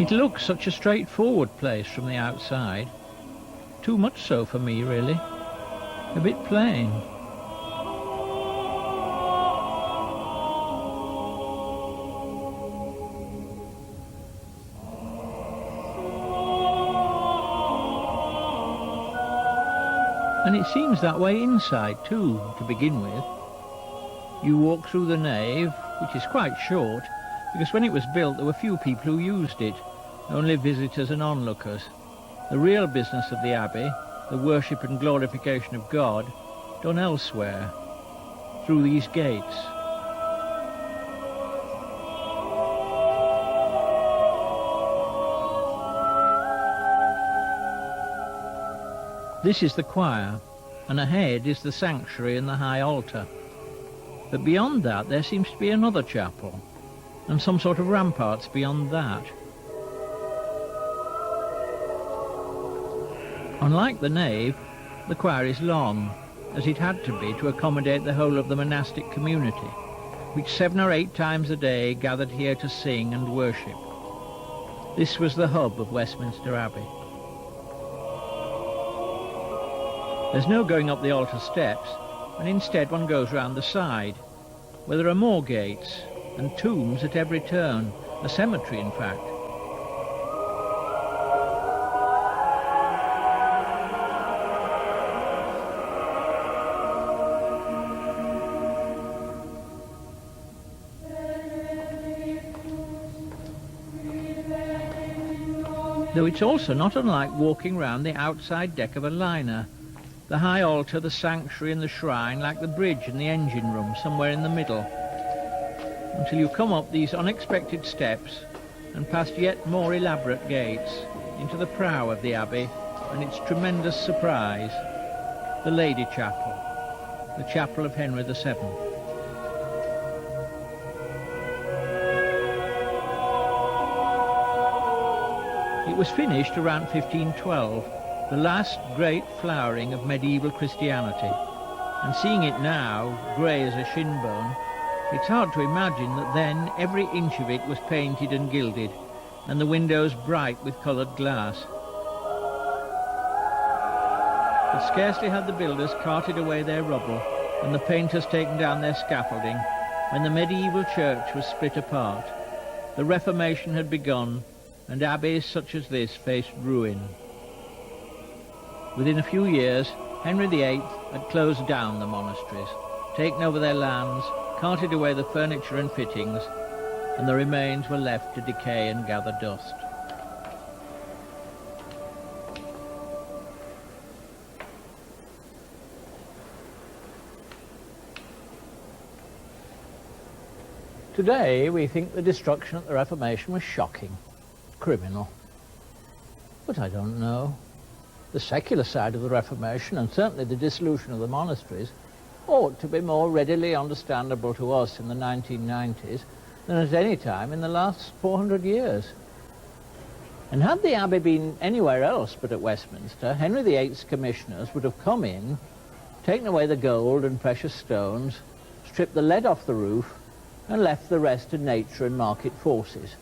It looks such a straightforward place from the outside. Too much so for me, really. A bit plain. And it seems that way inside too, to begin with. You walk through the nave, which is quite short, because when it was built there were few people who used it, only visitors and onlookers. The real business of the Abbey, the worship and glorification of God, done elsewhere, through these gates. This is the choir, and ahead is the sanctuary and the high altar. But beyond that there seems to be another chapel, and some sort of ramparts beyond that. Unlike the nave, the choir is long, as it had to be to accommodate the whole of the monastic community, which 7 or 8 times a day gathered here to sing and worship. This was the hub of Westminster Abbey. There's no going up the altar steps, and instead one goes round the side, where there are more gates and tombs at every turn, a cemetery in fact. Though it's also not unlike walking round the outside deck of a liner. The high altar, the sanctuary and the shrine, like the bridge and the engine room, somewhere in the middle, until you come up these unexpected steps and past yet more elaborate gates into the prow of the Abbey and its tremendous surprise, the Lady Chapel, the chapel of Henry VII. It was finished around 1512, the last great flowering of medieval Christianity, and seeing it now, grey as a shinbone, it's hard to imagine that then every inch of it was painted and gilded, and the windows bright with coloured glass. But scarcely had the builders carted away their rubble and the painters taken down their scaffolding when the medieval church was split apart. The Reformation had begun, and abbeys such as this faced ruin. Within a few years, Henry VIII had closed down the monasteries, taken over their lands, carted away the furniture and fittings, and the remains were left to decay and gather dust. Today, we think the destruction at the Reformation was shocking, criminal. But I don't know. The secular side of the Reformation, and certainly the dissolution of the monasteries, ought to be more readily understandable to us in the 1990s than at any time in the last 400 years. And had the Abbey been anywhere else but at Westminster, Henry VIII's commissioners would have come in, taken away the gold and precious stones, stripped the lead off the roof, and left the rest to nature and market forces,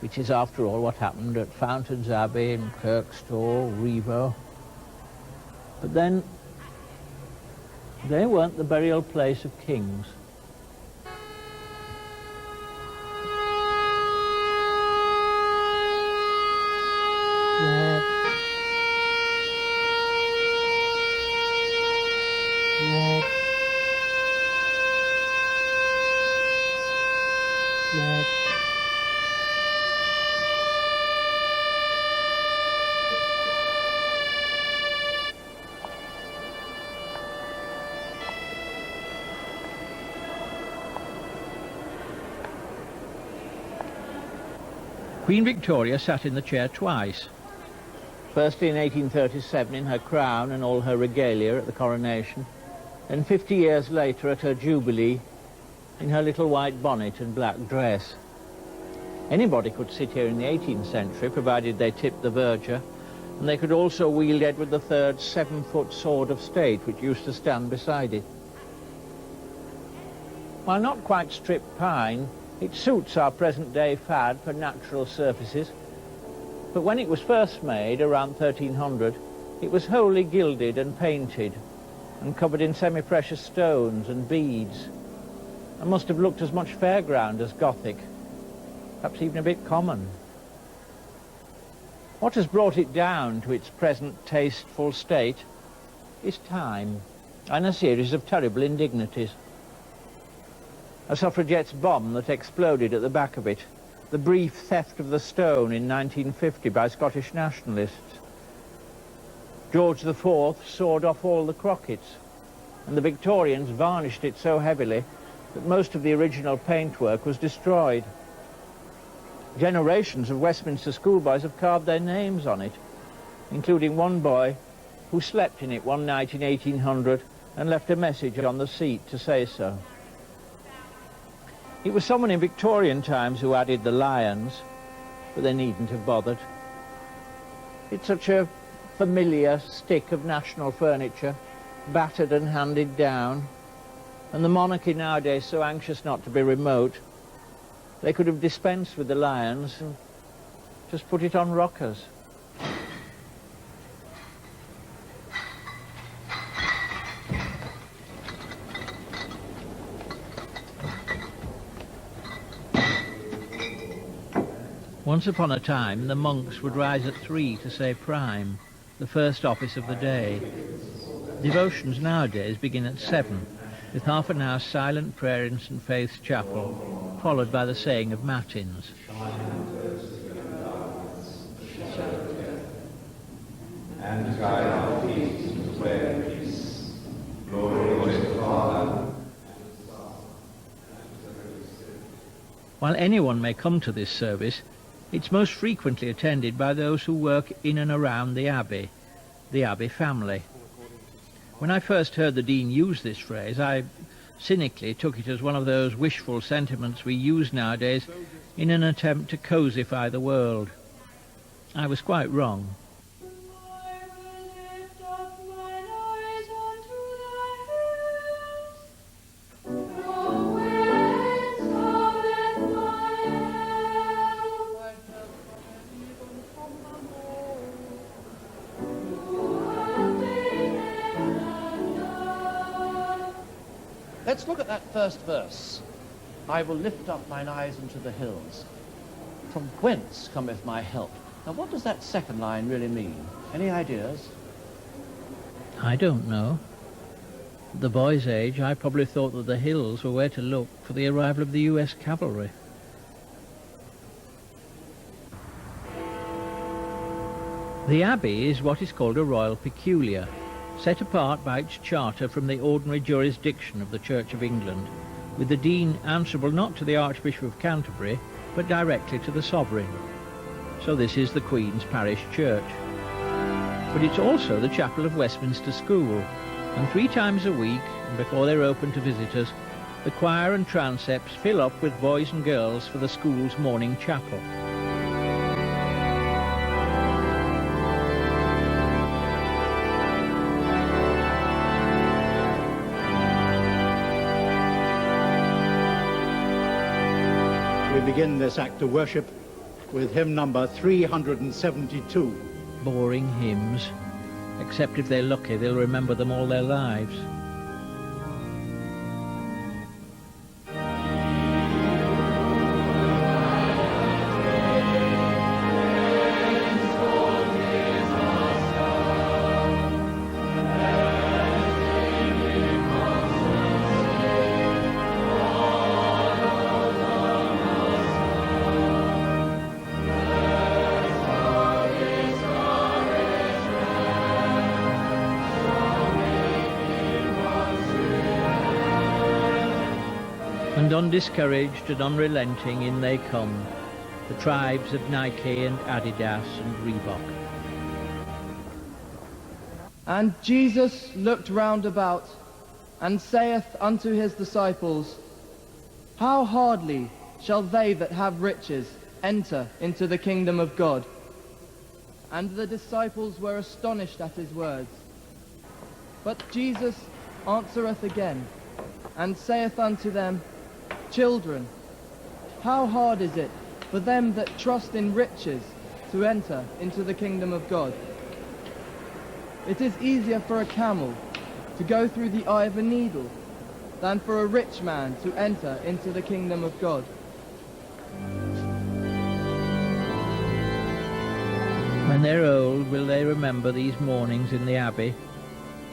which is, after all, what happened at Fountains Abbey and Kirkstall, Rievaulx. But then, they weren't the burial place of kings. Queen Victoria sat in the chair twice. Firstly in 1837 in her crown and all her regalia at the coronation, then 50 years later at her jubilee in her little white bonnet and black dress. Anybody could sit here in the 18th century, provided they tipped the verger, and they could also wield Edward III's 7-foot sword of state, which used to stand beside it. While not quite strip pine, it suits our present-day fad for natural surfaces, But when it was first made, around 1300, it was wholly gilded and painted and covered in semi-precious stones and beads, and must have looked as much fairground as Gothic, perhaps even a bit common. What has brought it down to its present tasteful state is time and a series of terrible indignities. A suffragettes' bomb that exploded at the back of it, the brief theft of the stone in 1950 by Scottish nationalists. George IV sawed off all the crockets, and the Victorians varnished it so heavily that most of the original paintwork was destroyed. Generations of Westminster schoolboys have carved their names on it, including one boy who slept in it one night in 1800 and left a message on the seat to say so. It was someone in Victorian times who added the lions, but they needn't have bothered. It's such a familiar stick of national furniture, battered and handed down, and the monarchy nowadays so anxious not to be remote, they could have dispensed with the lions and just put it on rockers. Once upon a time, the monks would rise at 3 to say prime, the first office of the day. Devotions nowadays begin at 7, with half an hour's silent prayer in St. Faith's Chapel, followed by the saying of matins. And guide our feet into way of peace. Glory to the Father. While anyone may come to this service, it's most frequently attended by those who work in and around the Abbey family. When I first heard the Dean use this phrase, I cynically took it as one of those wishful sentiments we use nowadays in an attempt to cosify the world. I was quite wrong. Let's look at that first verse. I will lift up mine eyes unto the hills. From whence cometh my help? Now, what does that second line really mean? Any ideas? I don't know. At the boy's age, I probably thought that the hills were where to look for the arrival of the US cavalry. The Abbey is what is called a royal peculiar, set apart by its charter from the ordinary jurisdiction of the Church of England, with the Dean answerable not to the Archbishop of Canterbury, but directly to the Sovereign. So this is the Queen's parish church. But it's also the chapel of Westminster School, and 3 times a week, and before they're open to visitors, the choir and transepts fill up with boys and girls for the school's morning chapel. We begin this act of worship with hymn number 372. Boring hymns. Except if they're lucky, they'll remember them all their lives. And undiscouraged and unrelenting in they come, the tribes of Nike and Adidas and Reebok. And Jesus looked round about, and saith unto his disciples, How hardly shall they that have riches enter into the kingdom of God? And the disciples were astonished at his words. But Jesus answereth again, and saith unto them, Children, how hard is it for them that trust in riches to enter into the kingdom of God. It is easier for a camel to go through the eye of a needle than for a rich man to enter into the kingdom of God. When they're old, will they remember these mornings in the Abbey,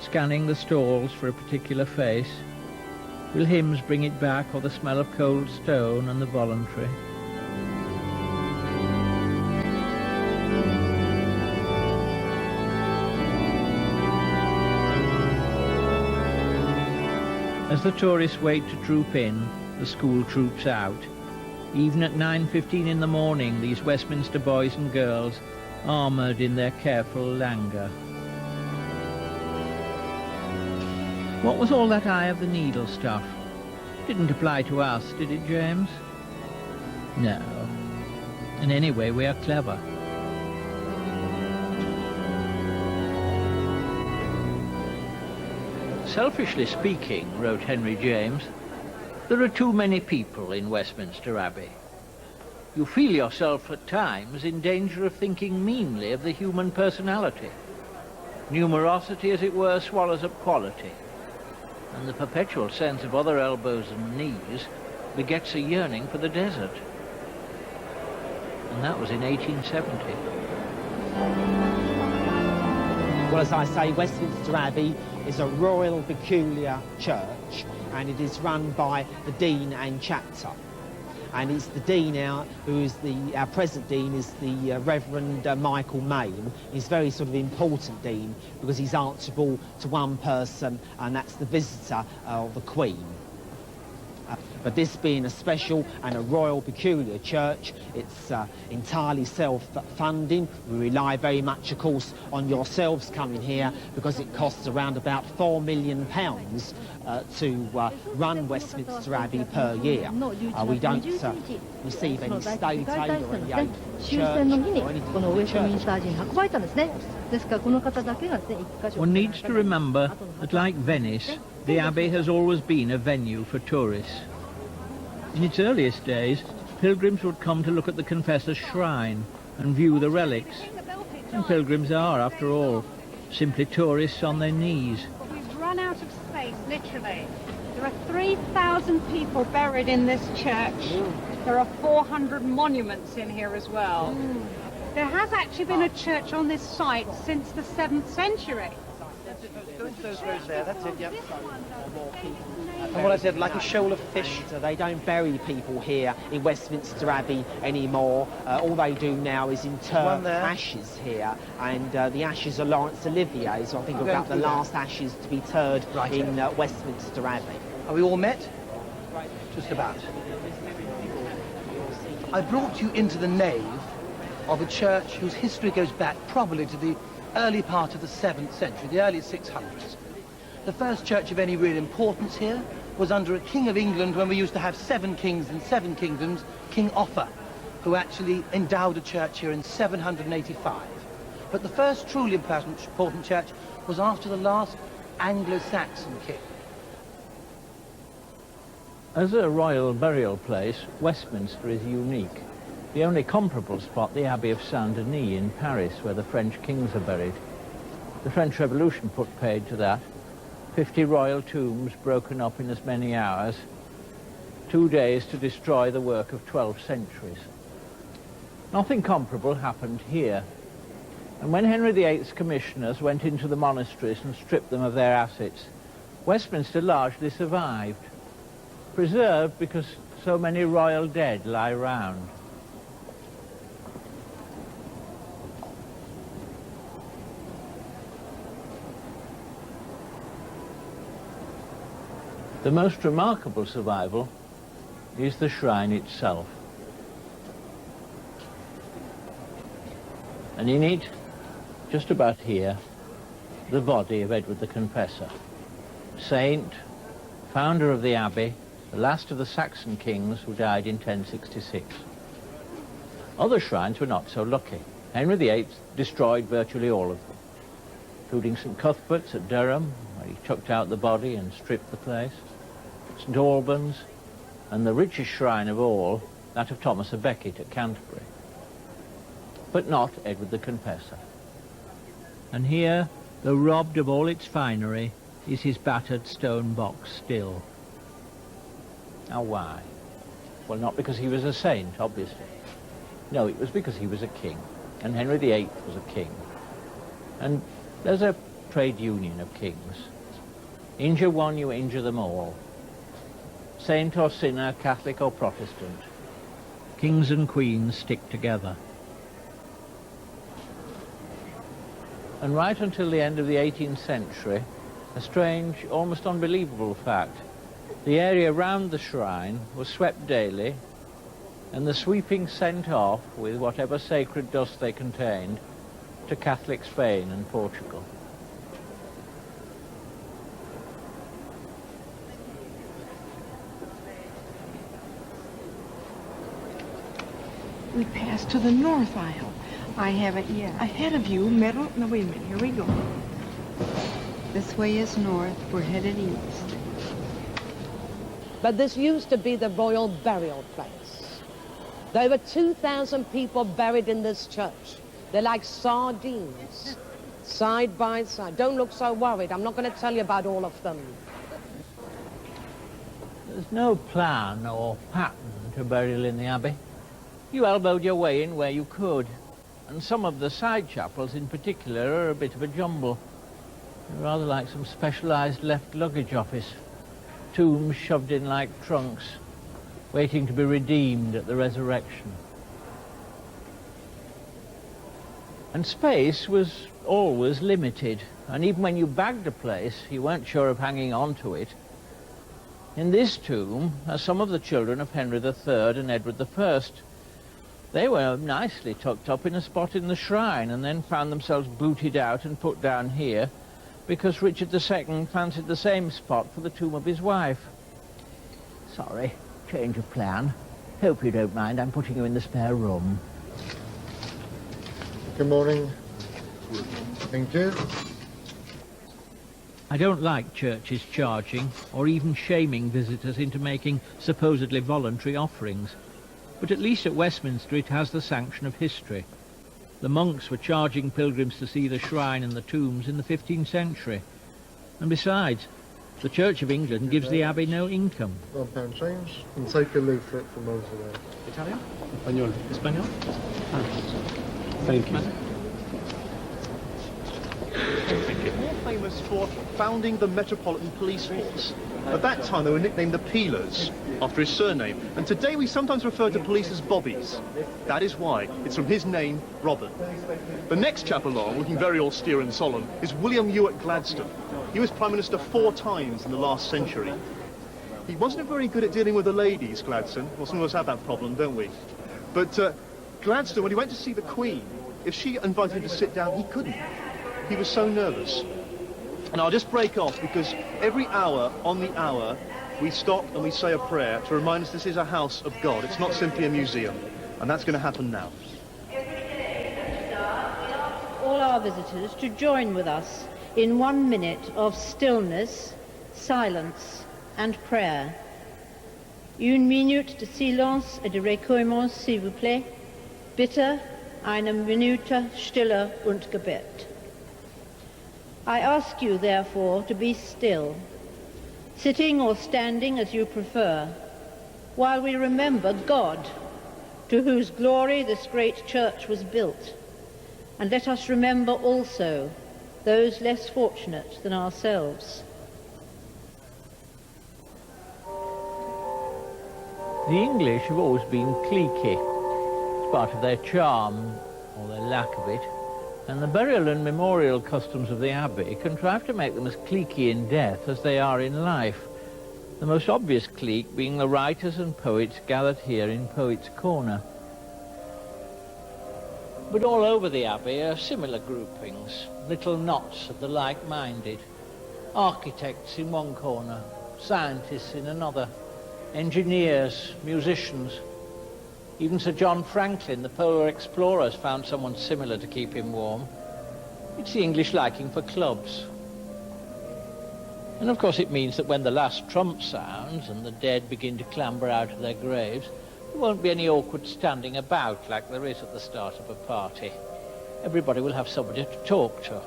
scanning the stalls for a particular face? Will hymns bring it back, or the smell of cold stone and the voluntary? As the tourists wait to troop in, the school troops out. Even at 9:15 in the morning, these Westminster boys and girls, armoured in their careful languor. What was all that eye of the needle stuff? Didn't apply to us, did it, James? No. And anyway, we are clever. Selfishly speaking, wrote Henry James, there are too many people in Westminster Abbey. You feel yourself at times in danger of thinking meanly of the human personality. Numerosity, as it were, swallows up quality, and the perpetual sense of other elbows and knees begets a yearning for the desert. And that was in 1870. Well, as I say, Westminster Abbey is a royal peculiar church, and it is run by the Dean and Chapter. And it's the Dean now, who is our present Dean, is the Reverend Michael Main. He's a very sort of important Dean because he's answerable to one person, and that's the visitor of the Queen. But this being a special and a royal peculiar church, it's entirely self-funding. We rely very much, of course, on yourselves coming here because it costs around about £4 million to run Westminster Abbey per year. We don't receive any state aid or any aid from the church. One needs to remember that, like Venice, the Abbey has always been a venue for tourists. In its earliest days, pilgrims would come to look at the confessor's shrine and view the relics. And pilgrims are, after all, simply tourists on their knees. We've run out of space, literally. There are 3,000 people buried in this church. There are 400 monuments in here as well. There has actually been a church on this site since the 7th century. Those rows there, that's it, yep. And what I said, like a shoal of fish. And, they don't bury people here in Westminster Abbey anymore. All they do now is inter ashes here, and the ashes are Laurence Olivier's. I think about the last ashes to be interred in Westminster Abbey. Are we all met? Just about. I brought you into the nave of a church whose history goes back probably to the early part of the 7th century, the early 600s. The first church of any real importance here was under a king of England when we used to have 7 kings and 7 kingdoms, King Offa, who actually endowed a church here in 785. But the first truly important church was after the last Anglo-Saxon king. As a royal burial place, Westminster is unique. The only comparable spot, the Abbey of Saint-Denis in Paris, where the French kings are buried. The French Revolution put paid to that. 50 royal tombs broken up in as many hours. 2 days to destroy the work of 12 centuries. Nothing comparable happened here. And when Henry VIII's commissioners went into the monasteries and stripped them of their assets, Westminster largely survived. Preserved because so many royal dead lie round. The most remarkable survival is the shrine itself. And in it, just about here, the body of Edward the Confessor, saint, founder of the Abbey, the last of the Saxon kings who died in 1066. Other shrines were not so lucky. Henry VIII destroyed virtually all of them, including St Cuthbert's at Durham, where he chucked out the body and stripped the place, St Albans, and the richest shrine of all, that of Thomas a Becket at Canterbury. but not Edward the Confessor. And here, though robbed of all its finery, is his battered stone box still. Now why? Well, not because he was a saint, obviously. No, it was because he was a king, and Henry VIII was a king. And there's a trade union of kings. Injure one, you injure them all. Saint or sinner, Catholic or Protestant, kings and queens stick together. And right until the end of the 18th century, a strange, almost unbelievable fact. The area round the shrine was swept daily, and the sweeping sent off, with whatever sacred dust they contained, to Catholic Spain and Portugal. We passed to the north aisle. I haven't yet. Ahead of you, middle, no, wait a minute, here we go. This way is north, we're headed east. But this used to be the royal burial place. There were 2,000 people buried in this church. They're like sardines, side by side. Don't look so worried. I'm not going to tell you about all of them. There's no plan or pattern to burial in the Abbey. You elbowed your way in where you could, and some of the side chapels in particular are a bit of a jumble. They're rather like some specialised left luggage office. Tombs shoved in like trunks, waiting to be redeemed at the resurrection. And space was always limited, and even when you bagged a place, you weren't sure of hanging on to it. In this tomb are some of the children of Henry III and Edward I. They were nicely tucked up in a spot in the shrine, and then found themselves booted out and put down here because Richard II fancied the same spot for the tomb of his wife. Sorry, change of plan. Hope you don't mind, I'm putting you in the spare room. Good morning. Thank you. I don't like churches charging or even shaming visitors into making supposedly voluntary offerings. But at least at Westminster it has the sanction of history. The monks were charging pilgrims to see the shrine and the tombs in the 15th century. And besides, the Church of England gives the Abbey no income. £1 change, and take a leaflet from over there. Italian? Español. Español? Thank you. More famous for founding the Metropolitan Police Force. At that time they were nicknamed the Peelers, after his surname, and today we sometimes refer to police as bobbies. That is why. It's from his name, Robert. The next chap along, looking very austere and solemn, is William Ewart Gladstone. He was Prime Minister 4 times in the last century. He wasn't very good at dealing with the ladies, Gladstone. Well, some of us have that problem, don't we? But Gladstone, when he went to see the Queen, if she invited him to sit down, he couldn't. He was so nervous. And I'll just break off because every hour on the hour we stop and we say a prayer to remind us this is a house of God. It's not simply a museum. And that's going to happen now. All our visitors to join with us in 1 minute of stillness, silence and prayer. Une minute de silence et de recueillement, s'il vous plaît. Bitte eine Minute Stille und Gebet. I ask you, therefore, to be still, sitting or standing as you prefer, while we remember God, to whose glory this great church was built. And let us remember also those less fortunate than ourselves. The English have always been cliquey. It's part of their charm, or their lack of it. And the burial and memorial customs of the Abbey contrive to make them as cliquey in death as they are in life. The most obvious clique being the writers and poets gathered here in Poets' Corner. But all over the Abbey are similar groupings, little knots of the like-minded. Architects in one corner, scientists in another, engineers, musicians. Even Sir John Franklin, the polar explorer, has found someone similar to keep him warm. It's the English liking for clubs. And of course it means that when the last trump sounds and the dead begin to clamber out of their graves, There won't be any awkward standing about like there is at the start of a party. Everybody will have somebody to talk to.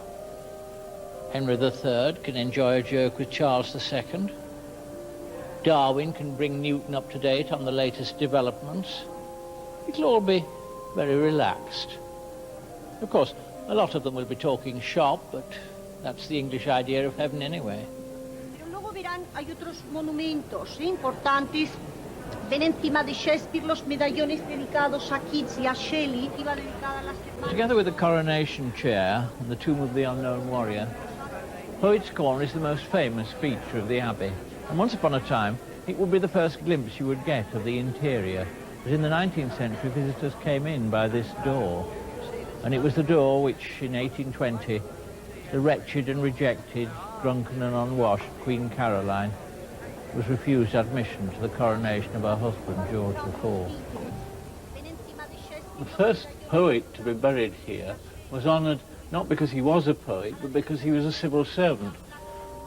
Henry III can enjoy a joke with Charles II. Darwin can bring Newton up to date on the latest developments. It'll all be very relaxed. Of course, a lot of them will be talking shop, but that's the English idea of heaven anyway. Pero luego verán, hay otros monumentos importantes. Ven encima de Shakespeare los medallones dedicados a Keats y a Shelley. Iba dedicada a las hermanas. Together with the coronation chair and the tomb of the unknown warrior, Poets' Corner is the most famous feature of the Abbey. And once upon a time, it would be the first glimpse you would get of the interior. But in the 19th century, visitors came in by this door. And it was the door which, in 1820, the wretched and rejected, drunken and unwashed Queen Caroline was refused admission to the coronation of her husband, George IV. The first poet to be buried here was honoured not because he was a poet, but because he was a civil servant.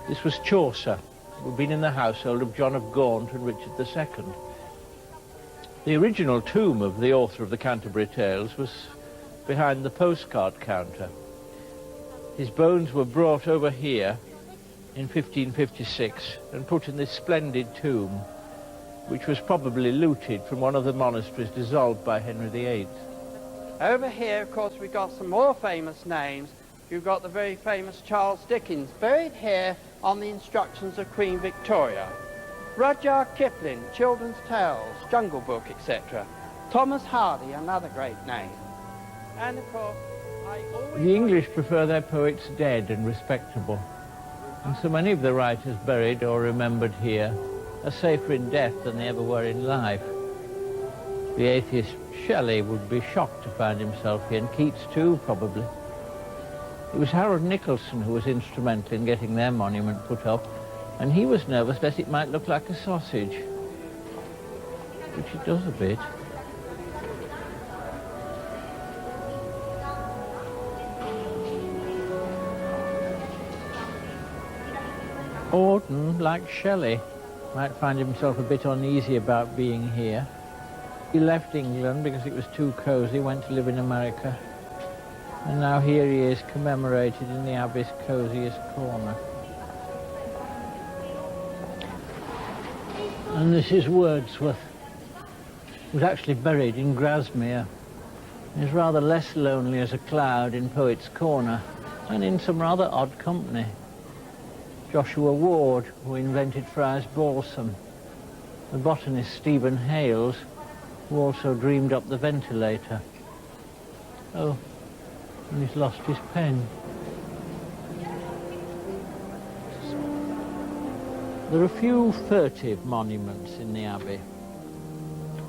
This was Chaucer, who had been in the household of John of Gaunt and Richard II. The original tomb of the author of the Canterbury Tales was behind the postcard counter. His bones were brought over here in 1556 and put in this splendid tomb, which was probably looted from one of the monasteries dissolved by Henry VIII. Over here, of course, we've got some more famous names. You've got the very famous Charles Dickens, buried here on the instructions of Queen Victoria. Rudyard Kipling, Children's Tales, Jungle Book, etc. Thomas Hardy, another great name. And, of course, the English prefer their poets dead and respectable. And so many of the writers buried or remembered here are safer in death than they ever were in life. The atheist Shelley would be shocked to find himself here, and Keats too, probably. It was Harold Nicholson who was instrumental in getting their monument put up, and he was nervous lest it might look like a sausage, which it does a bit. Auden, like Shelley, might find himself a bit uneasy about being here. He left England because it was too cosy, went to live in America, and now here he is, commemorated in the Abbey's cosiest corner. And this is Wordsworth, who's actually buried in Grasmere. He's rather less lonely as a cloud in Poets' Corner, and in some rather odd company. Joshua Ward, who invented Fry's balsam, the botanist Stephen Hales, who also dreamed up the ventilator. Oh, and he's lost his pen. There are few furtive monuments in the Abbey.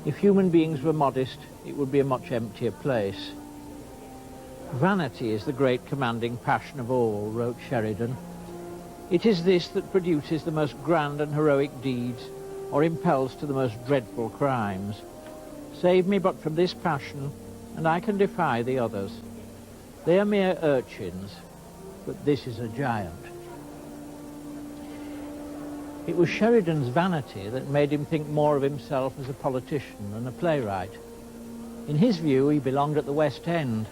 If human beings were modest, it would be a much emptier place. Vanity is the great commanding passion of all, wrote Sheridan. It is this that produces the most grand and heroic deeds, or impels to the most dreadful crimes. Save me but from this passion, and I can defy the others. They are mere urchins, but this is a giant. It was Sheridan's vanity that made him think more of himself as a politician than a playwright. In his view, he belonged at the West End,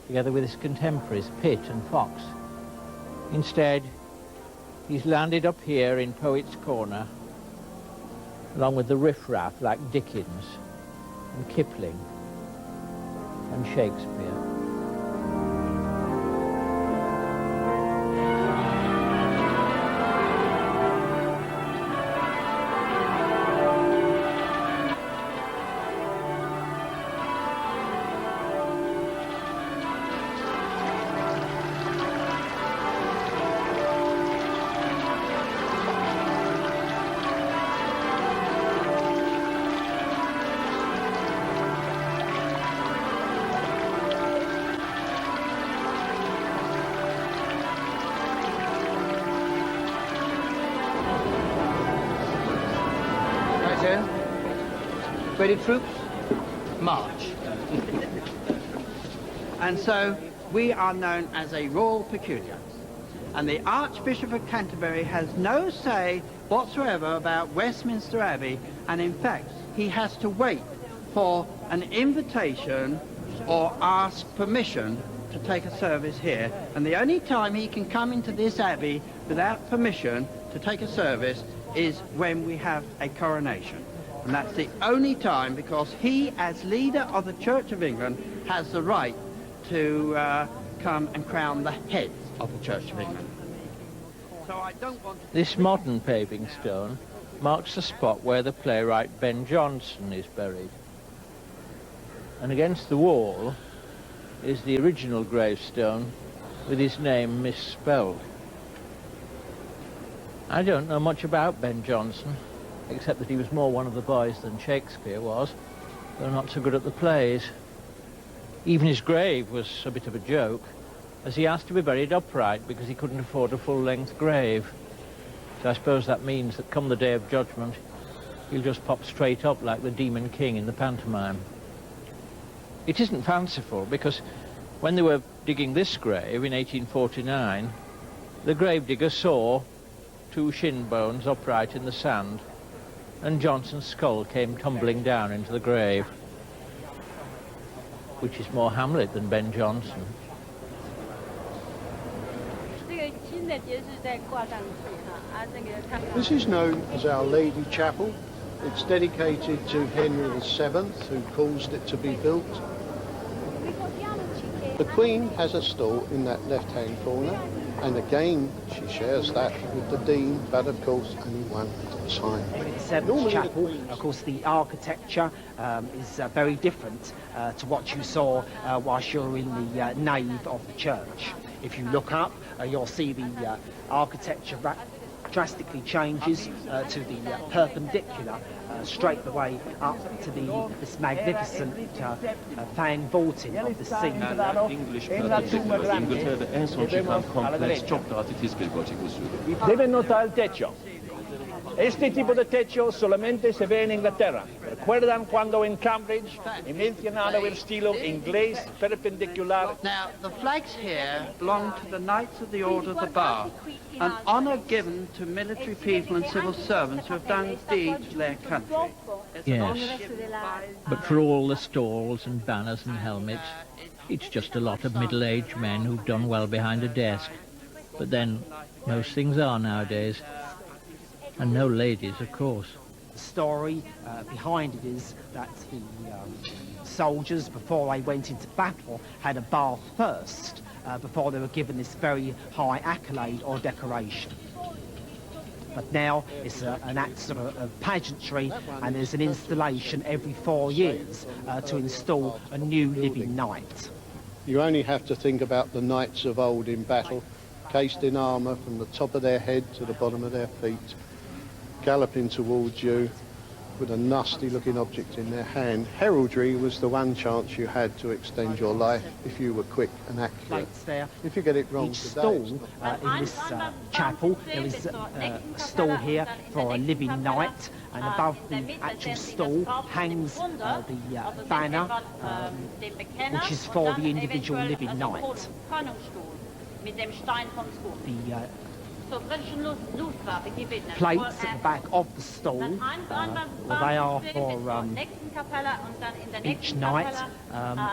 together with his contemporaries, Pitt and Fox. Instead, he's landed up here in Poets' Corner, along with the riffraff like Dickens and Kipling and Shakespeare. Ready, troops? March. And so we are known as a royal peculiar. And the Archbishop of Canterbury has no say whatsoever about Westminster Abbey, and in fact he has to wait for an invitation or ask permission to take a service here. And the only time he can come into this abbey without permission to take a service is when we have a coronation. And that's the only time, because he, as leader of the Church of England, has the right to come and crown the head of the Church of England. So I don't want to... This modern paving stone marks the spot where the playwright Ben Jonson is buried. And against the wall is the original gravestone with his name misspelled. I don't know much about Ben Jonson, except that he was more one of the boys than Shakespeare was, though not so good at the plays. Even his grave was a bit of a joke, as he asked to be buried upright because he couldn't afford a full-length grave. So I suppose that means that come the Day of Judgment, he'll just pop straight up like the Demon King in the pantomime. It isn't fanciful, because when they were digging this grave in 1849, the gravedigger saw 2 shin bones upright in the sand, and Jonson's skull came tumbling down into the grave, which is more Hamlet than Ben Jonson. This is known as Our Lady Chapel. It's dedicated to Henry VII, who caused it to be built. The Queen has a stall in that left-hand corner, and again she shares that with the Dean, but of course only one at a time. The Seventh Chapel, of course, the architecture is very different to what you saw whilst you were in the nave of the church. If you look up, you'll see the architecture drastically changes to the perpendicular, straight the way up to this magnificent fan vaulting of the scene. English perpendicular. Inglaterra en son çıkan kompleks çok daha titiz bir gotik usulü. Deben notar el techo. Este tipo de techo solamente se ve en Inglaterra. ¿Recuerdan cuando en Cambridge he mencionado el estilo inglés perpendicular? Now, the flags here belong to the Knights of the Order of the Bath, an honour given to military people and civil servants who have done deeds for their country. Yes, but for all the stalls and banners and helmets, it's just a lot of middle-aged men who've done well behind a desk. But then, most things are nowadays. And no ladies, of course. The story behind it is that the soldiers, before they went into battle, had a bath first, before they were given this very high accolade or decoration. But now it's an act sort of pageantry, and there's an installation every 4 years to install a new living knight. You only have to think about the knights of old in battle, cased in armour from the top of their head to the bottom of their feet, galloping towards you with a nasty looking object in their hand. Heraldry was the one chance you had to extend your life if you were quick and accurate. There. If you get it wrong Each today, stall in this chapel, there is a stall here for a living knight, and above the actual stall hangs the banner, which is for the individual living knight. The plates at the back of the stall, they are for each knight,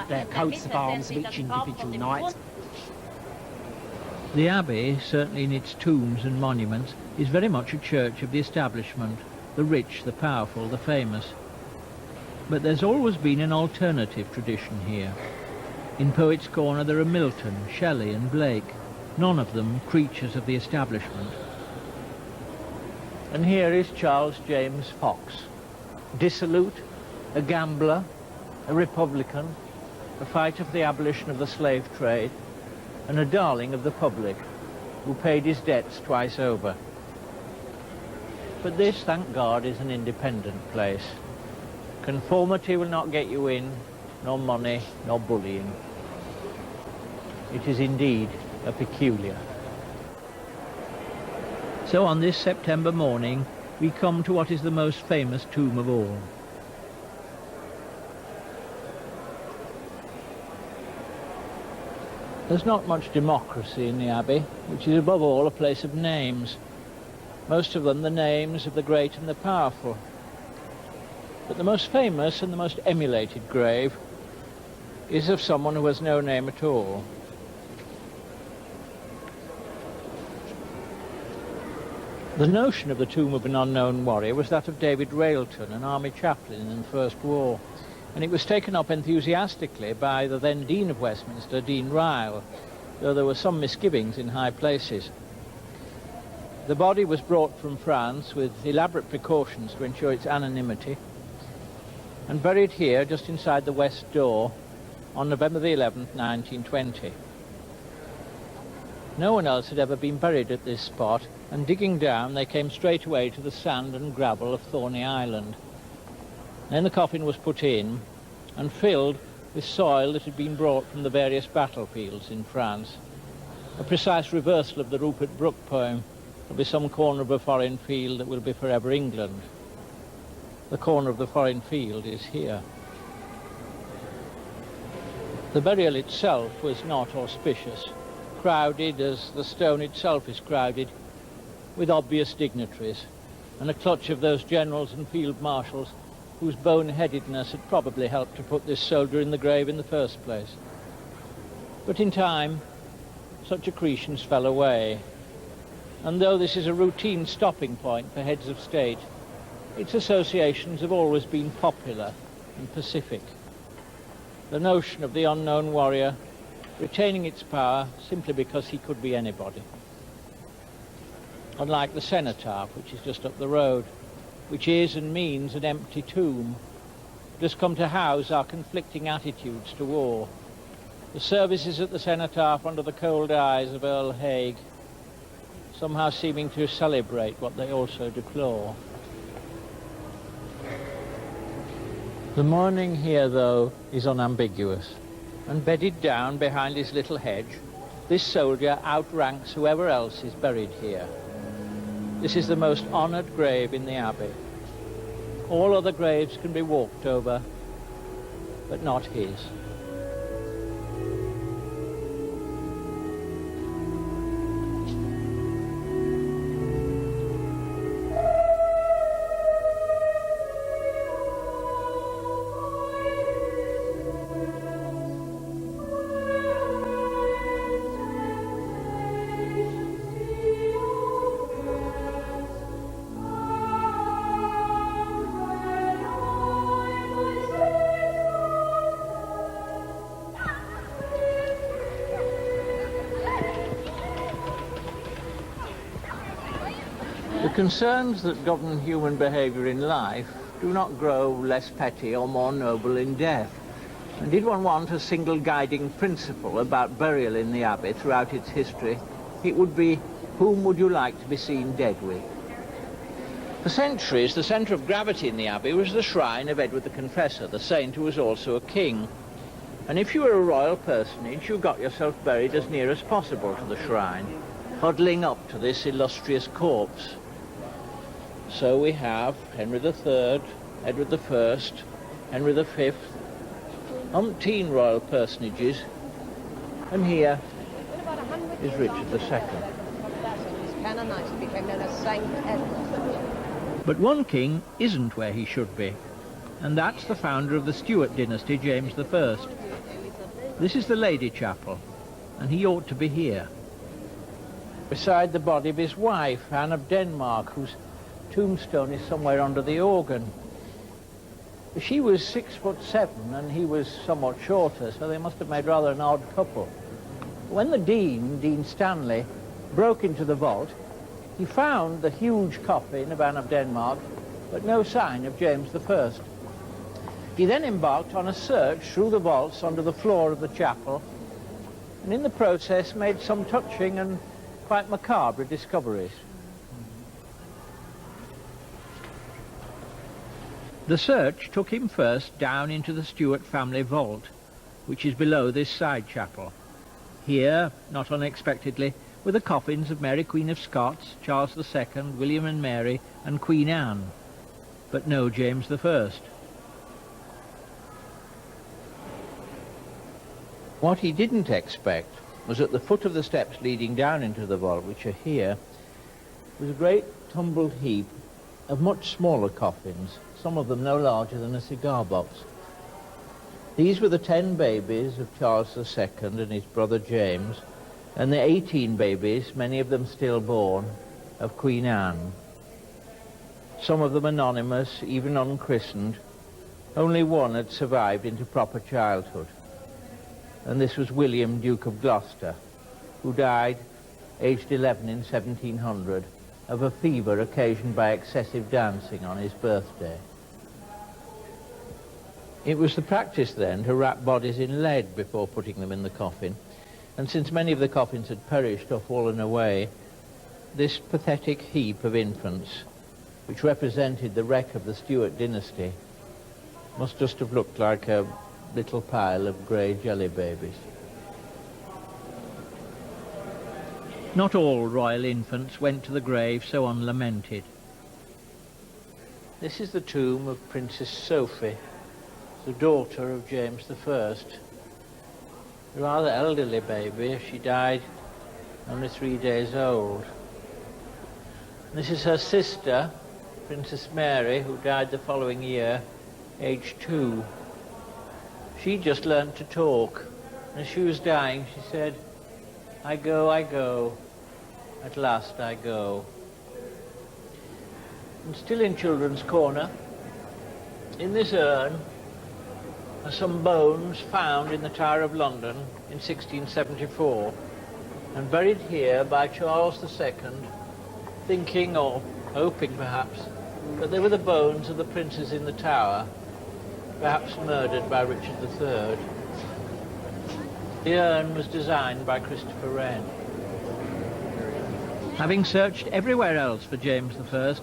their coats of arms of each individual knight. The Abbey, certainly in its tombs and monuments, is very much a church of the establishment, the rich, the powerful, the famous. But there's always been an alternative tradition here. In Poets' Corner there are Milton, Shelley and Blake, none of them creatures of the establishment. And here is Charles James Fox, dissolute, a gambler, a Republican, a fighter for the abolition of the slave trade, and a darling of the public, who paid his debts twice over. But this, thank God, is an independent place. Conformity will not get you in, nor money, nor bullying. It is indeed a peculiar. So on this September morning, we come to what is the most famous tomb of all. There's not much democracy in the Abbey, which is above all a place of names. Most of them the names of the great and the powerful. But the most famous and the most emulated grave is of someone who has no name at all. The notion of the tomb of an unknown warrior was that of David Railton, an army chaplain in the First War, and it was taken up enthusiastically by the then Dean of Westminster, Dean Ryle, though there were some misgivings in high places. The body was brought from France with elaborate precautions to ensure its anonymity, and buried here just inside the west door on November the 11th, 1920. No one else had ever been buried at this spot, and digging down they came straight away to the sand and gravel of Thorney Island. Then the coffin was put in and filled with soil that had been brought from the various battlefields in France. A precise reversal of the Rupert Brooke poem, "There'll be some corner of a foreign field that will be forever England." The corner of the foreign field is here. The burial itself was not auspicious, crowded as the stone itself is crowded, with obvious dignitaries, and a clutch of those generals and field marshals whose boneheadedness had probably helped to put this soldier in the grave in the first place. But in time, such accretions fell away, and though this is a routine stopping point for heads of state, its associations have always been popular and pacific. The notion of the unknown warrior retaining its power simply because he could be anybody. Unlike the cenotaph, which is just up the road, which is and means an empty tomb, it has come to house our conflicting attitudes to war. The services at the cenotaph under the cold eyes of Earl Haig, somehow seeming to celebrate what they also deplore. The mourning here, though, is unambiguous, and bedded down behind his little hedge, this soldier outranks whoever else is buried here. This is the most honoured grave in the Abbey. All other graves can be walked over, but not his. The concerns that govern human behaviour in life do not grow less petty or more noble in death. And did one want a single guiding principle about burial in the Abbey throughout its history, it would be, whom would you like to be seen dead with? For centuries, the centre of gravity in the Abbey was the shrine of Edward the Confessor, the saint who was also a king. And if you were a royal personage, you got yourself buried as near as possible to the shrine, huddling up to this illustrious corpse. So we have Henry III, Edward I, Henry V, umpteen royal personages, and here is Richard II. Canonized, became known as Saint Edward. But one king isn't where he should be, and that's the founder of the Stuart dynasty, James I. This is the Lady Chapel, and he ought to be here, beside the body of his wife, Anne of Denmark, whose tombstone is somewhere under the organ. She was 6'7" and he was somewhat shorter, so they must have made rather an odd couple. When the Dean Stanley, broke into the vault, he found the huge coffin of Anne of Denmark, but no sign of James I. He then embarked on a search through the vaults under the floor of the chapel, and in the process made some touching and quite macabre discoveries. The search took him first down into the Stuart family vault, which is below this side chapel. Here, not unexpectedly, were the coffins of Mary Queen of Scots, Charles II, William and Mary, and Queen Anne, but no James I. What he didn't expect was at the foot of the steps leading down into the vault, which are here, was a great tumbled heap of much smaller coffins, some of them no larger than a cigar box. These were the 10 babies of Charles II and his brother James, and the 18 babies, many of them stillborn, of Queen Anne. Some of them anonymous, even unchristened. Only one had survived into proper childhood, and this was William, Duke of Gloucester, who died aged 11 in 1700 of a fever occasioned by excessive dancing on his birthday. It was the practice then to wrap bodies in lead before putting them in the coffin, and since many of the coffins had perished or fallen away, this pathetic heap of infants, which represented the wreck of the Stuart dynasty, must just have looked like a little pile of grey jelly babies. Not all royal infants went to the grave so unlamented. This is the tomb of Princess Sophie, the daughter of James I. A rather elderly baby. She died only 3 days old. This is her sister, Princess Mary, who died the following year, aged 2. She just learnt to talk. As she was dying, she said, I go, at last I go. And still in Children's Corner, in this urn are some bones found in the Tower of London in 1674, and buried here by Charles II, thinking, or hoping perhaps, that they were the bones of the princes in the Tower, perhaps murdered by Richard III. The urn was designed by Christopher Wren. Having searched everywhere else for James I,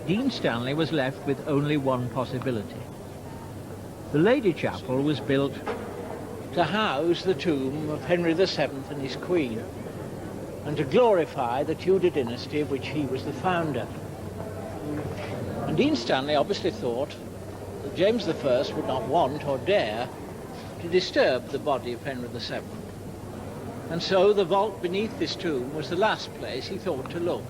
Dean Stanley was left with only one possibility. The Lady Chapel was built to house the tomb of Henry VII and his Queen, and to glorify the Tudor dynasty of which he was the founder. And Dean Stanley obviously thought that James I would not want or dare to disturb the body of Henry VII. And so the vault beneath this tomb was the last place he thought to look.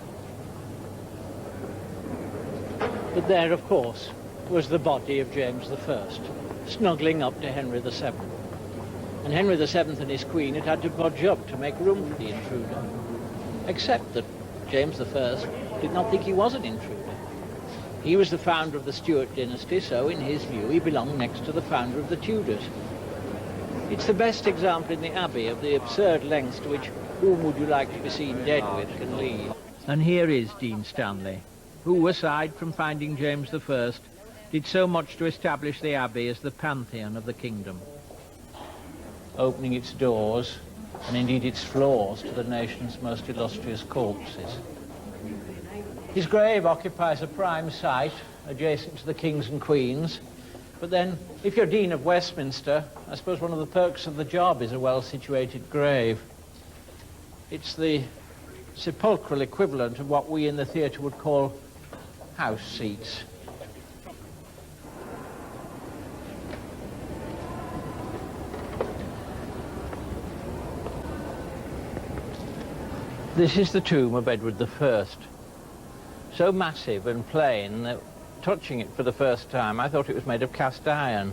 But there, of course, was the body of James I, snuggling up to Henry VII. And Henry VII and his Queen had had to budge up to make room for the intruder. Except that James I did not think he was an intruder. He was the founder of the Stuart dynasty, so in his view he belonged next to the founder of the Tudors. It's the best example in the Abbey of the absurd lengths to which whom would you like to be seen dead with can lead. And here is Dean Stanley, who, aside from finding James I, did so much to establish the Abbey as the pantheon of the kingdom, opening its doors, and indeed its floors, to the nation's most illustrious corpses. His grave occupies a prime site, adjacent to the King's and Queen's, but then, if you're Dean of Westminster, I suppose one of the perks of the job is a well-situated grave. It's the sepulchral equivalent of what we in the theatre would call house seats. This is the tomb of Edward I. So massive and plain that, touching it for the first time, I thought it was made of cast iron.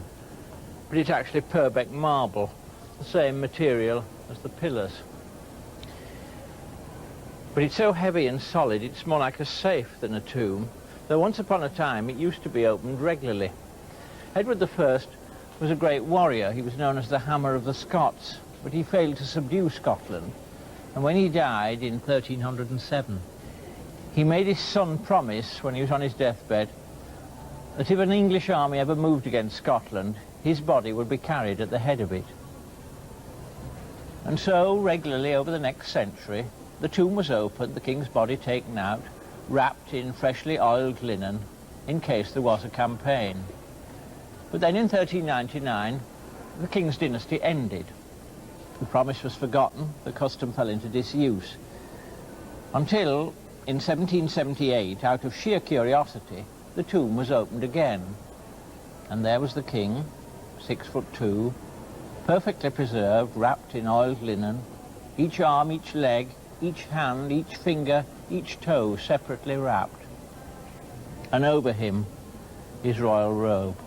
But it's actually Purbeck marble, the same material as the pillars. But it's so heavy and solid, it's more like a safe than a tomb, though once upon a time it used to be opened regularly. Edward I was a great warrior. He was known as the Hammer of the Scots, but he failed to subdue Scotland. And when he died in 1307, he made his son promise, when he was on his deathbed, that if an English army ever moved against Scotland, his body would be carried at the head of it. And so, regularly over the next century, the tomb was opened, the king's body taken out, wrapped in freshly oiled linen, in case there was a campaign. But then in 1399, the king's dynasty ended. The promise was forgotten, the custom fell into disuse, until in 1778, out of sheer curiosity, the tomb was opened again. And there was the king, 6'2", perfectly preserved, wrapped in oiled linen, each arm, each leg, each hand, each finger, each toe separately wrapped. and over him his royal robe.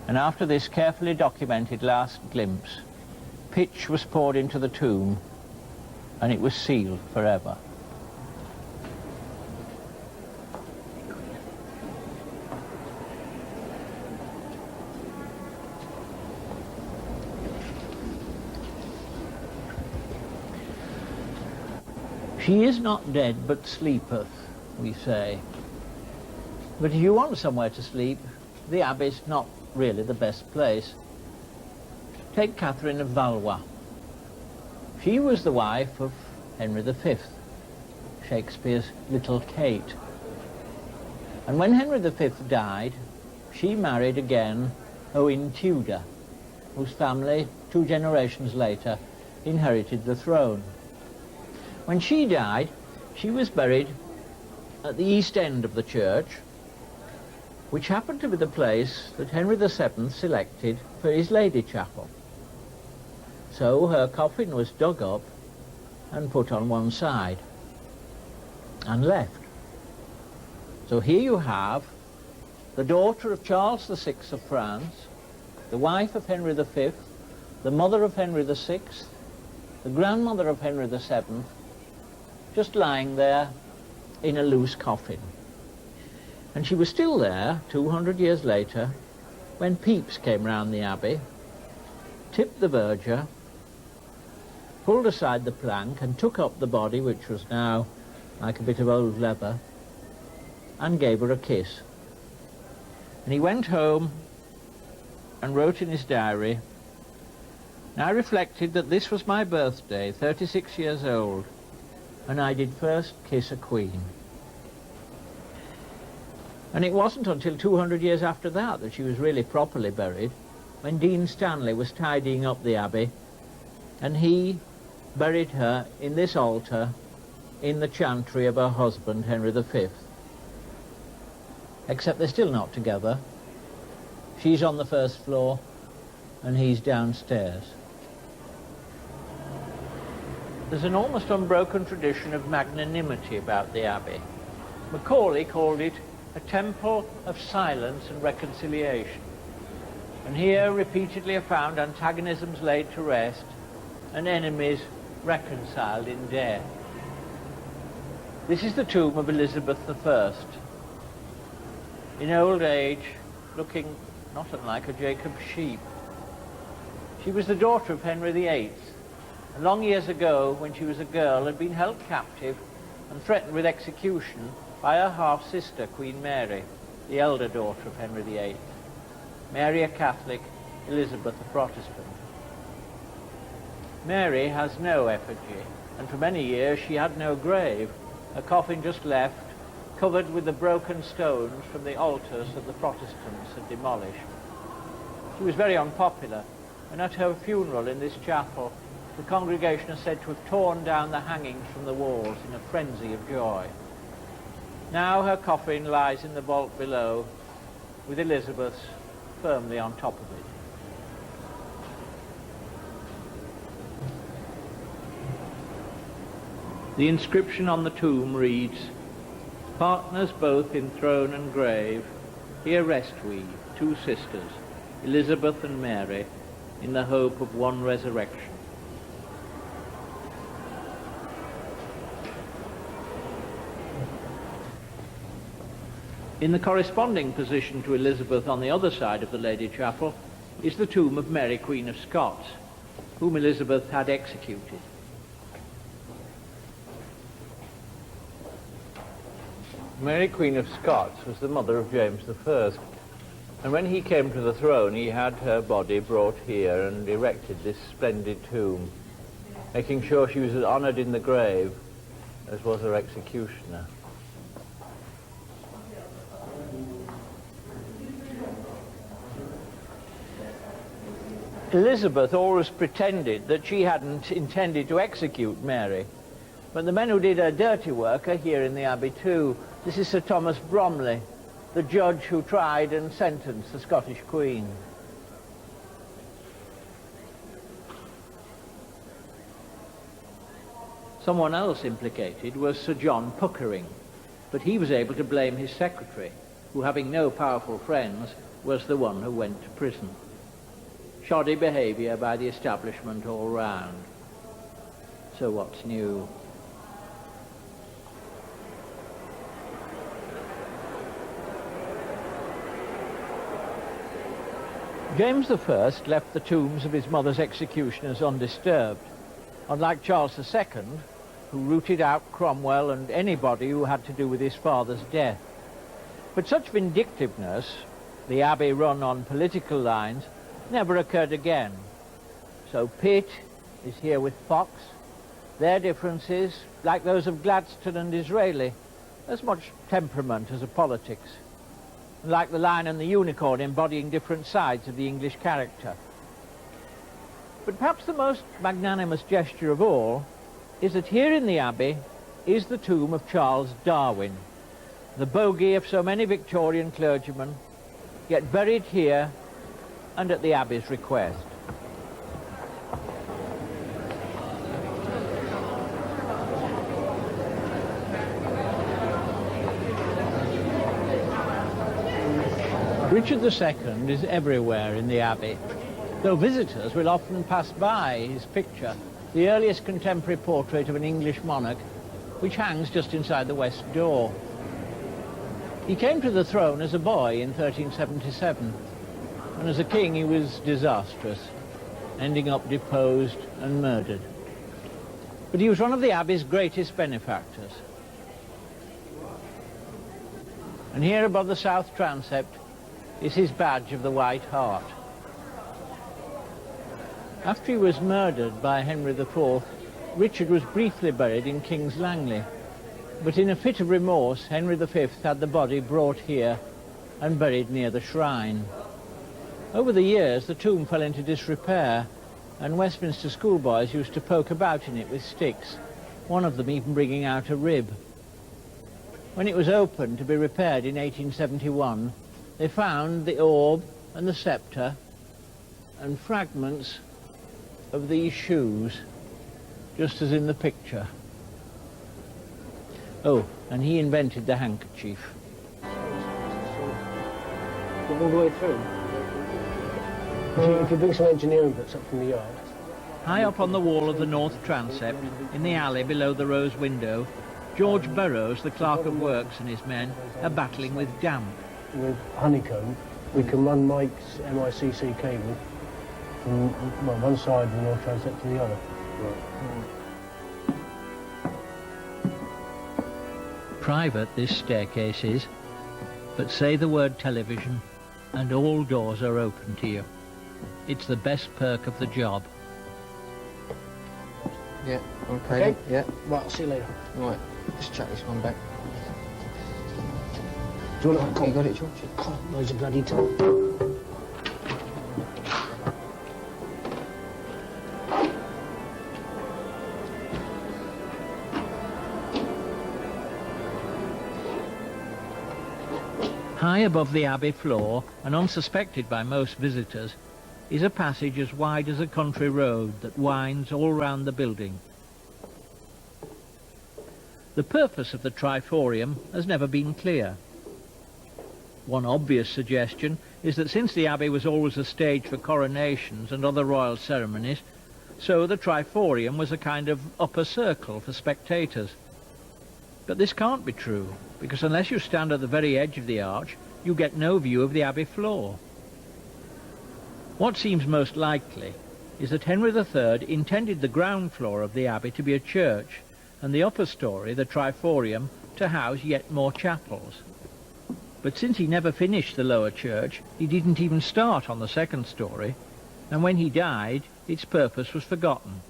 And after this carefully documented last glimpse, pitch was poured into the tomb, and it was sealed forever. She is not dead, but sleepeth, we say. But if you want somewhere to sleep, the Abbey's not really the best place. Take Catherine of Valois. She was the wife of Henry V, Shakespeare's little Kate. And when Henry V died, she married again Owen Tudor, whose family, 2 generations later, inherited the throne. When she died, she was buried at the east end of the church, which happened to be the place that Henry VII selected for his Lady Chapel. So her coffin was dug up and put on one side and left. So here you have the daughter of Charles VI of France, the wife of Henry V, the mother of Henry VI, the grandmother of Henry VII, just lying there in a loose coffin. And she was still there 200 years later when Pepys came round the Abbey, tipped the verger, pulled aside the plank and took up the body, which was now like a bit of old leather, and gave her a kiss. And he went home and wrote in his diary, "I reflected that this was my birthday, 36 years old, and I did first kiss a queen." And it wasn't until 200 years after that that she was really properly buried, when Dean Stanley was tidying up the Abbey, and he buried her in this altar in the chantry of her husband, Henry V. Except they're still not together. She's on the first floor, and he's downstairs. There's an almost unbroken tradition of magnanimity about the Abbey. Macaulay called it a temple of silence and reconciliation. And here repeatedly are found antagonisms laid to rest and enemies reconciled in death. This is the tomb of Elizabeth I, in old age, looking not unlike a Jacob's sheep. She was the daughter of Henry VIII, and long years ago, when she was a girl, had been held captive and threatened with execution by her half-sister, Queen Mary, the elder daughter of Henry VIII. Mary a Catholic, Elizabeth a Protestant. Mary has no effigy, and for many years she had no grave, a coffin just left, covered with the broken stones from the altars that the Protestants had demolished. She was very unpopular, and at her funeral in this chapel, the congregation is said to have torn down the hangings from the walls in a frenzy of joy. Now her coffin lies in the vault below, with Elizabeth's firmly on top of it. The inscription on the tomb reads, "Partners both in throne and grave, here rest we, 2 sisters, Elizabeth and Mary, in the hope of one resurrection." In the corresponding position to Elizabeth on the other side of the Lady Chapel is the tomb of Mary, Queen of Scots, whom Elizabeth had executed. Mary, Queen of Scots, was the mother of James I, and when he came to the throne, he had her body brought here and erected this splendid tomb, making sure she was as honoured in the grave as was her executioner. Elizabeth always pretended that she hadn't intended to execute Mary, but the men who did her dirty work are here in the Abbey too. This is Sir Thomas Bromley, the judge who tried and sentenced the Scottish Queen. Someone else implicated was Sir John Puckering, But he was able to blame his secretary, who, having no powerful friends, was the one who went to prison. Shoddy behaviour by the establishment all round. So what's new? James I left the tombs of his mother's executioners undisturbed, unlike Charles II, who rooted out Cromwell and anybody who had to do with his father's death. But such vindictiveness, the Abbey run on political lines, never occurred again. So Pitt is here with Fox. Their differences, like those of Gladstone and Disraeli, as much temperament as a politics. And like the lion and the unicorn embodying different sides of the English character. But perhaps the most magnanimous gesture of all is that here in the Abbey is the tomb of Charles Darwin, the bogey of so many Victorian clergymen, yet buried here and at the Abbey's request. Richard II is everywhere in the Abbey, though visitors will often pass by his picture, the earliest contemporary portrait of an English monarch, which hangs just inside the west door. He came to the throne as a boy in 1377, and as a king he was disastrous, ending up deposed and murdered. But he was one of the Abbey's greatest benefactors. And here above the south transept is his badge of the White Hart. After he was murdered by Henry IV, Richard was briefly buried in King's Langley, but in a fit of remorse, Henry V had the body brought here and buried near the shrine. Over the years, the tomb fell into disrepair, and Westminster schoolboys used to poke about in it with sticks, one of them even bringing out a rib. When it was opened to be repaired in 1871, they found the orb and the sceptre and fragments of these shoes, just as in the picture. Oh, and he invented the handkerchief. All the way through? If you bring some engineering books up from the yard. High up on the wall of the north transept, in the alley below the rose window, George Burroughs, the clerk of works, and his men are battling with damp. With honeycomb, we can run Mike's MICC cable from one side of the north transept to the other. Private this staircase is, but say the word television and all doors are open to you. It's the best perk of the job. Yeah, okay. Yeah. Right, I'll see you later. Right, just chuck this one back. Do you want to... You got it, George? God, loads of bloody time. High above the Abbey floor, and unsuspected by most visitors, is a passage as wide as a country road that winds all round the building. The purpose of the triforium has never been clear. One obvious suggestion is that since the Abbey was always a stage for coronations and other royal ceremonies, so the triforium was a kind of upper circle for spectators. But this can't be true, because unless you stand at the very edge of the arch, you get no view of the Abbey floor. What seems most likely is that Henry III intended the ground floor of the Abbey to be a church, and the upper story, the triforium, to house yet more chapels. But since he never finished the lower church, he didn't even start on the second story, and when he died, its purpose was forgotten.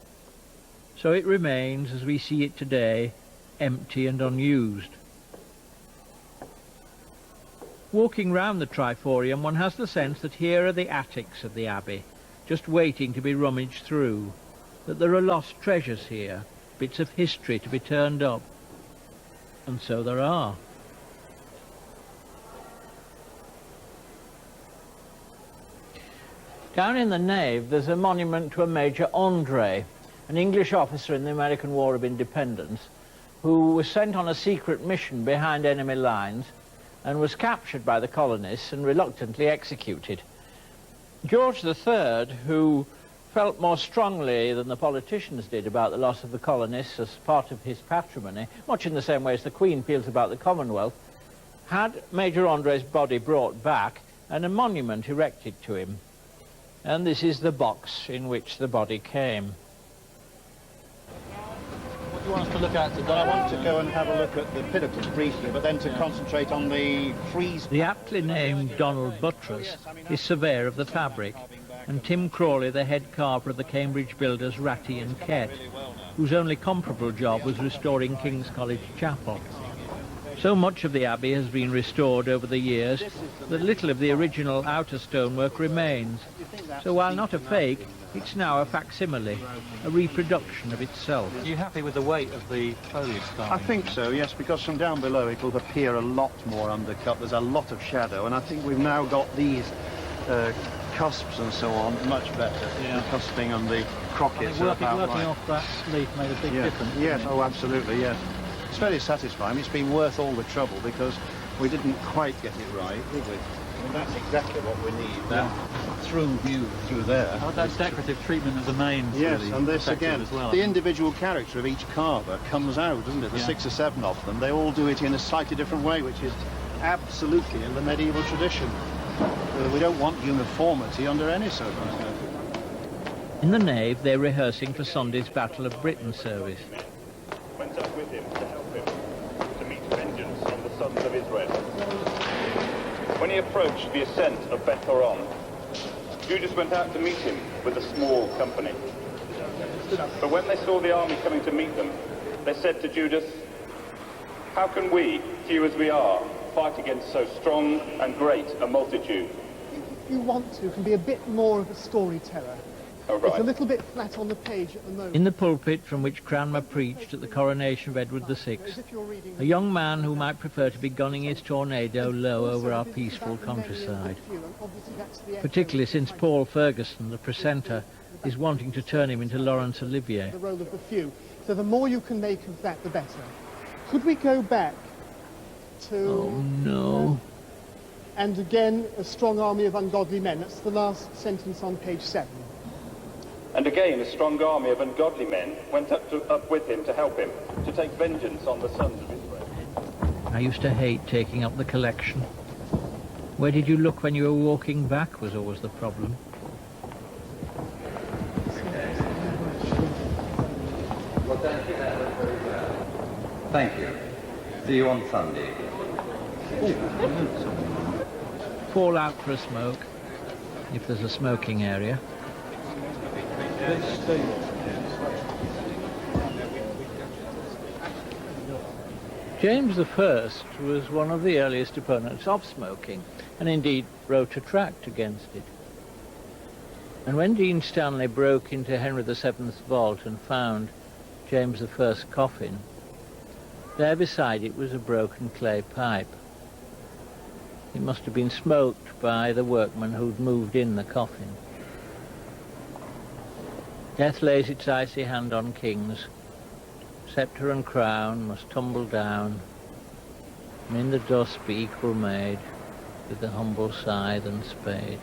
So it remains, as we see it today, empty and unused. Walking round the triforium, one has the sense that here are the attics of the Abbey, just waiting to be rummaged through, that there are lost treasures here, bits of history to be turned up. And so there are. Down in the nave there's a monument to a Major Andre, an English officer in the American War of Independence, who was sent on a secret mission behind enemy lines and was captured by the colonists and reluctantly executed. George III, who felt more strongly than the politicians did about the loss of the colonists as part of his patrimony, much in the same way as the Queen feels about the Commonwealth, had Major André's body brought back and a monument erected to him. And this is the box in which the body came. What do you want us to look at today? I want to go and have a look at the pinnacles briefly, but then to concentrate on the frieze. The aptly named Donald Buttress is surveyor of the fabric, and Tim Crawley, the head carver of the Cambridge builders Ratty and Kett, whose only comparable job was restoring King's College Chapel. So much of the Abbey has been restored over the years that little of the original outer stonework remains. So while not a fake, it's now a facsimile, a reproduction of itself. Are you happy with the weight of the foliage carving? I think so, yes, because from down below it will appear a lot more undercut. There's a lot of shadow, and I think we've now got these cusps and so on much better. The cusping and the crockets are about working right. off that leaf made a big difference. Yes, oh, absolutely, yes. It's very satisfying. It's been worth all the trouble because we didn't quite get it right, did we? And that's exactly what we need, that through view through there. Oh, that decorative treatment of the mains. Yes, really and this again, as well. the individual character of each carver comes out, doesn't it? The 6 or 7 of them, they all do it in a slightly different way, which is absolutely in the medieval tradition. We don't want uniformity under any circumstances. In the nave, they're rehearsing for Sunday's Battle of Britain service. Went up with him to help him to meet vengeance on the sons of Israel. When he approached the ascent of Beth Horon, Judas went out to meet him with a small company. But when they saw the army coming to meet them, they said to Judas, "How can we, few as we are, fight against so strong and great a multitude?" If you want to, can be a bit more of a storyteller. Oh, right. It's a little bit flat on the page at the moment. In the pulpit from which Cranmer preached at the coronation of Edward VI, a young man who might prefer to be gunning his tornado low over our peaceful countryside. Particularly since Paul Ferguson, the precentor, is wanting to turn him into Laurence Olivier. The role of the few. So the more you can make of that, the better. Could we go back to... Oh, no. And again, a strong army of ungodly men. That's the last sentence on page 7. And again, a strong army of ungodly men went up with him to help him, to take vengeance on the sons of Israel. I used to hate taking up the collection. Where did you look when you were walking back was always the problem. Thank you. See you on Sunday. Fall out for a smoke, if there's a smoking area. James I was one of the earliest opponents of smoking, and indeed wrote a tract against it. And when Dean Stanley broke into Henry VII's vault and found James I's coffin, there beside it was a broken clay pipe. It must have been smoked by the workmen who'd moved in the coffin. Death lays its icy hand on kings. Sceptre and crown must tumble down, and in the dust be equal made with the humble scythe and spade.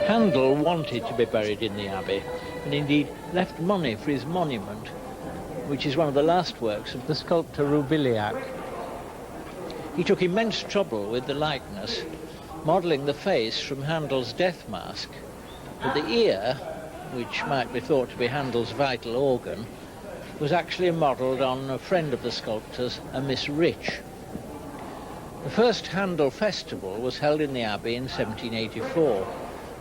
Handel wanted to be buried in the Abbey, and indeed left money for his monument, which is one of the last works of the sculptor Roubiliac. He took immense trouble with the likeness, modelling the face from Handel's death mask, but the ear, which might be thought to be Handel's vital organ, was actually modelled on a friend of the sculptor's, a Miss Rich. The first Handel festival was held in the Abbey in 1784,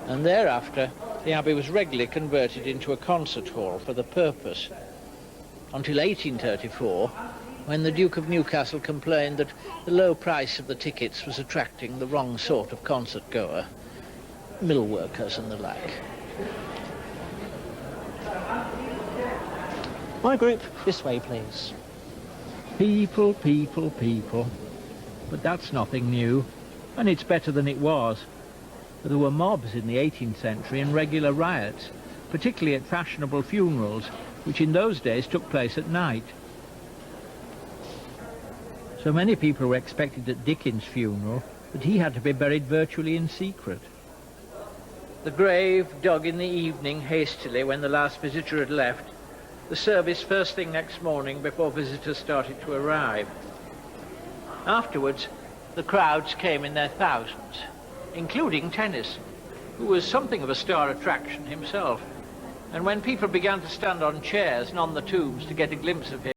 and thereafter the Abbey was regularly converted into a concert hall for the purpose, until 1834, when the Duke of Newcastle complained that the low price of the tickets was attracting the wrong sort of concert goer, mill workers and the like. My group, this way, please. People, people, people. But that's nothing new, and it's better than it was. There were mobs in the 18th century and regular riots, particularly at fashionable funerals, which in those days took place at night. So many people were expected at Dickens' funeral that he had to be buried virtually in secret. The grave dug in the evening hastily when the last visitor had left, the service first thing next morning before visitors started to arrive. Afterwards, the crowds came in their thousands, including Tennyson, who was something of a star attraction himself. And when people began to stand on chairs and on the tombs to get a glimpse of him,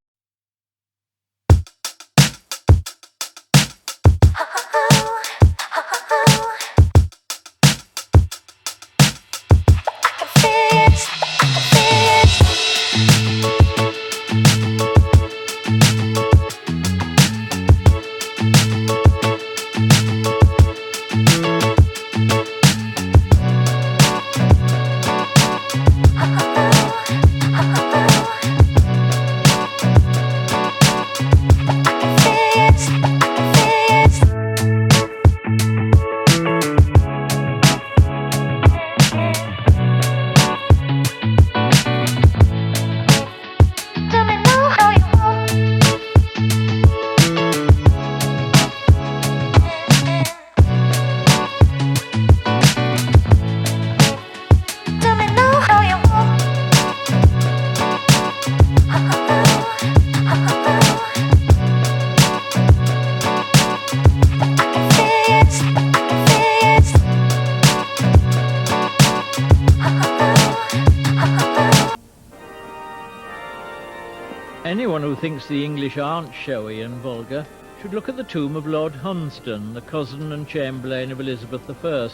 anyone who thinks the English aren't showy and vulgar should look at the tomb of Lord Hunsdon, the cousin and chamberlain of Elizabeth I.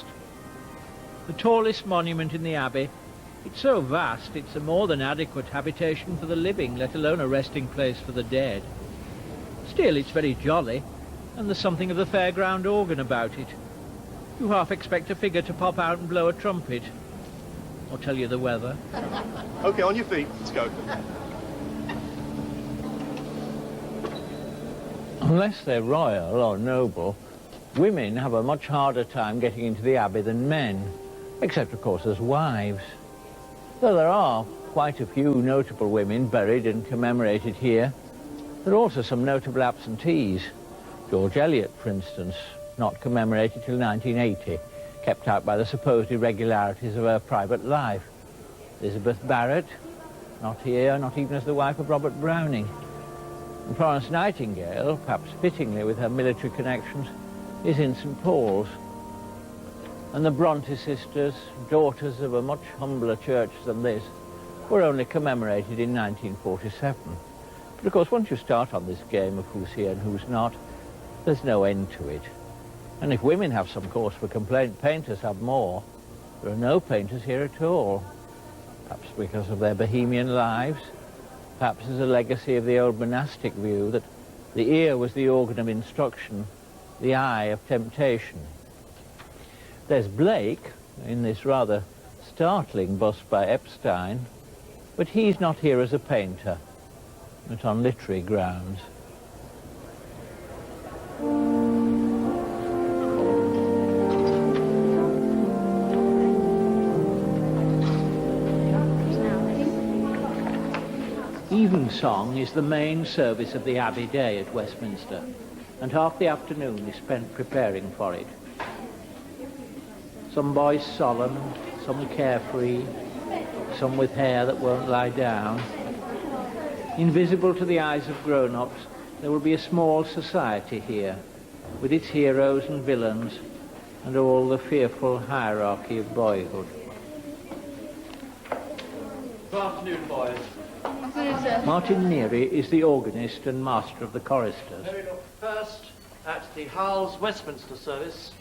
The tallest monument in the Abbey, it's so vast it's a more than adequate habitation for the living, let alone a resting place for the dead. Still, it's very jolly, and there's something of the fairground organ about it. You half expect a figure to pop out and blow a trumpet, or tell you the weather. OK, on your feet, let's go. Unless they're royal or noble, women have a much harder time getting into the Abbey than men, except, of course, as wives. Though there are quite a few notable women buried and commemorated here, there are also some notable absentees. George Eliot, for instance, not commemorated till 1980, kept out by the supposed irregularities of her private life. Elizabeth Barrett, not here, not even as the wife of Robert Browning. And Florence Nightingale, perhaps fittingly with her military connections, is in St. Paul's. And the Bronte sisters, daughters of a much humbler church than this, were only commemorated in 1947. But of course, once you start on this game of who's here and who's not, there's no end to it. And if women have some cause for complaint, painters have more. There are no painters here at all, perhaps because of their bohemian lives, perhaps as a legacy of the old monastic view that the ear was the organ of instruction, the eye of temptation. There's Blake in this rather startling bust by Epstein, but he's not here as a painter, but on literary grounds. Evensong is the main service of the Abbey Day at Westminster, and half the afternoon is spent preparing for it. Some boys solemn, some carefree, some with hair that won't lie down. Invisible to the eyes of grown-ups, there will be a small society here, with its heroes and villains, and all the fearful hierarchy of boyhood. Good afternoon, boys. Martin Neary is the organist and master of the choristers. May we look first at the Howells Westminster service,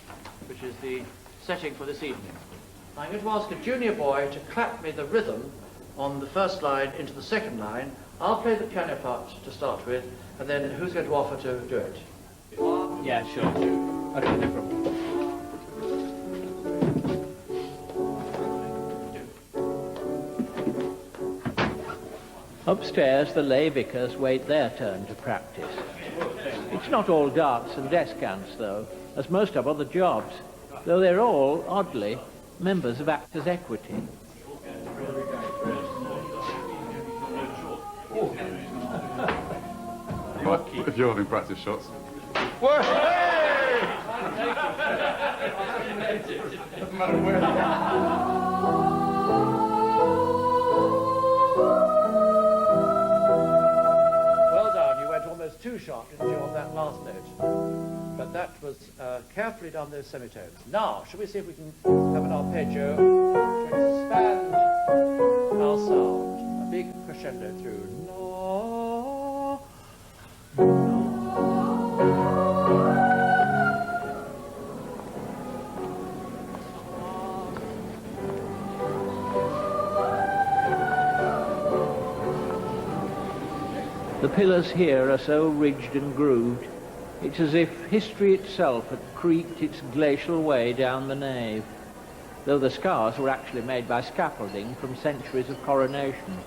which is the setting for this evening. I'm going to ask a junior boy to clap me the rhythm on the first line into the second line. I'll play the piano part to start with, and then who's going to offer to do it? Yeah, sure. Okay, no problem. Upstairs, the lay vicars wait their turn to practice. It's not all darts and descants, though, as most have other jobs, though they're all, oddly, members of Actors' Equity. If you're having practice shots. Well done, you went almost too sharp, didn't you, on that last note? But that was carefully done, those semitones. Now, shall we see if we can have an arpeggio to expand our sound? A big crescendo through. The pillars here are so ridged and grooved, it's as if history itself had creaked its glacial way down the nave, though the scars were actually made by scaffolding from centuries of coronations.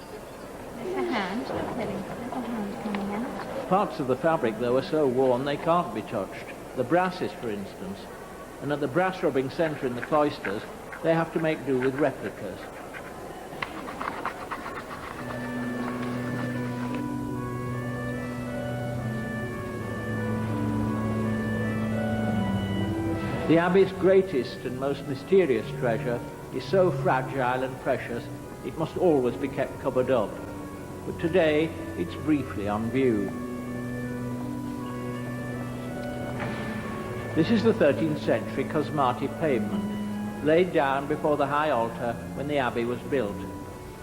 There's a hand, look, there's a hand coming out. Parts of the fabric, though, are so worn they can't be touched. The brasses, for instance, and at the brass rubbing centre in the cloisters, they have to make do with replicas. The Abbey's greatest and most mysterious treasure is so fragile and precious it must always be kept covered up. But today it's briefly on view. This is the 13th century Cosmati pavement, laid down before the high altar when the Abbey was built,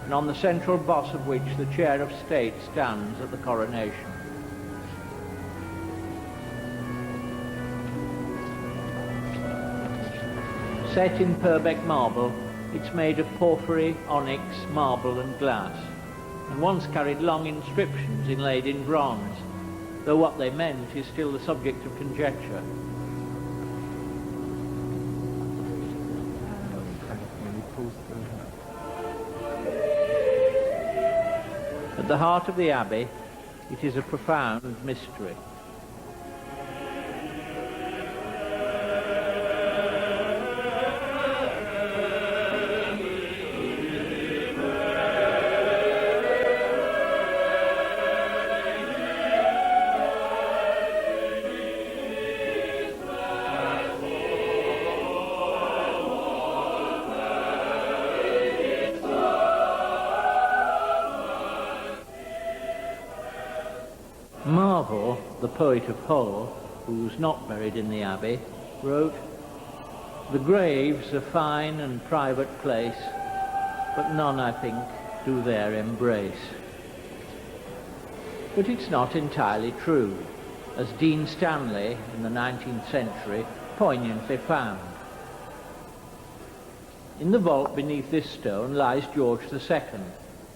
and on the central boss of which the chair of state stands at the coronation. Set in Purbeck marble, it's made of porphyry, onyx, marble and glass, and once carried long inscriptions inlaid in bronze, though what they meant is still the subject of conjecture. At the heart of the Abbey, it is a profound mystery. Marvel, the poet of Hull, who's not buried in the Abbey, wrote, "The grave's a fine and private place, but none, I think, do there embrace." But it's not entirely true, as Dean Stanley, in the 19th century, poignantly found. In the vault beneath this stone lies George II,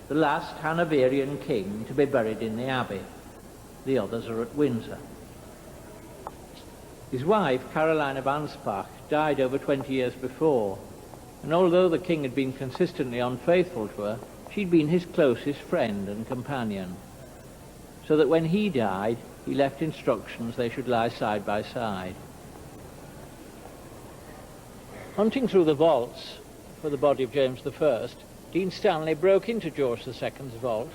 the last Hanoverian king to be buried in the Abbey. The others are at Windsor. His wife, Caroline of Anspach, died over 20 years before, and although the king had been consistently unfaithful to her, she'd been his closest friend and companion, so that when he died, he left instructions they should lie side by side. Hunting through the vaults for the body of James I, Dean Stanley broke into George II's vault,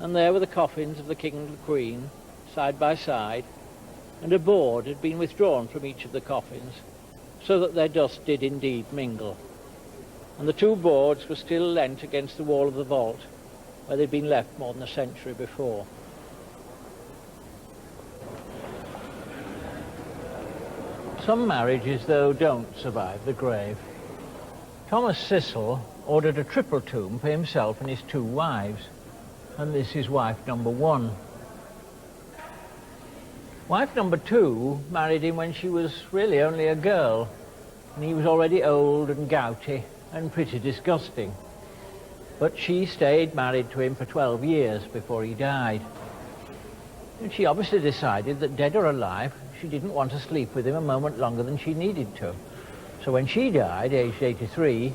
and there were the coffins of the King and the Queen, side by side, and a board had been withdrawn from each of the coffins, so that their dust did indeed mingle. And the two boards were still leant against the wall of the vault, where they'd been left more than a century before. Some marriages, though, don't survive the grave. Thomas Cecil ordered a triple tomb for himself and his two wives, and this is wife number 1. Wife number 2 married him when she was really only a girl, and he was already old and gouty and pretty disgusting. But she stayed married to him for 12 years before he died. And she obviously decided that, dead or alive, she didn't want to sleep with him a moment longer than she needed to. So when she died, aged 83,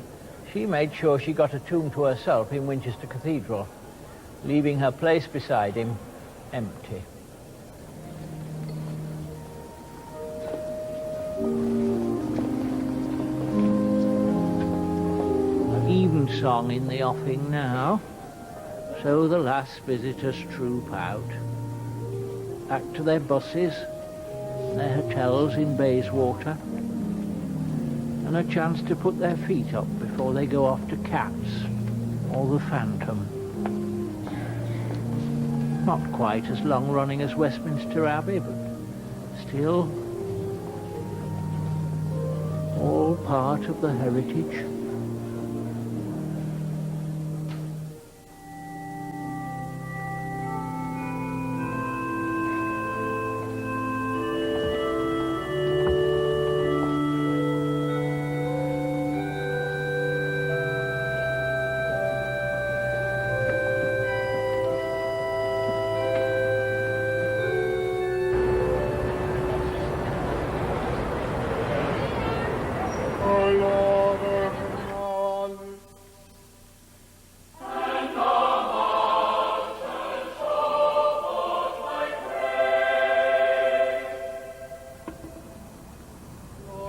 she made sure she got a tomb to herself in Winchester Cathedral. leaving her place beside him empty. Evensong in the offing now, so the last visitors troop out, back to their buses, their hotels in Bayswater, and a chance to put their feet up before they go off to Cats or the Phantom. Not quite as long running as Westminster Abbey, but still all part of the heritage.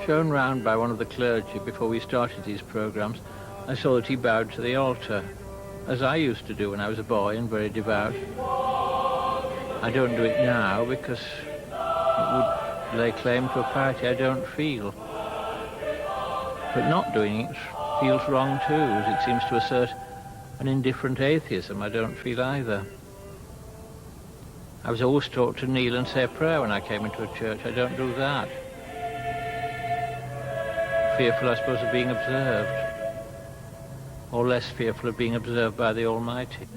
Shown round by one of the clergy before we started these programmes, I saw that he bowed to the altar, as I used to do when I was a boy and very devout. I don't do it now because it would lay claim to a piety I don't feel. But not doing it feels wrong too, as it seems to assert an indifferent atheism I don't feel either. I was always taught to kneel and say a prayer when I came into a church. I don't do that. Fearful, I suppose, of being observed, or less fearful of being observed by the Almighty.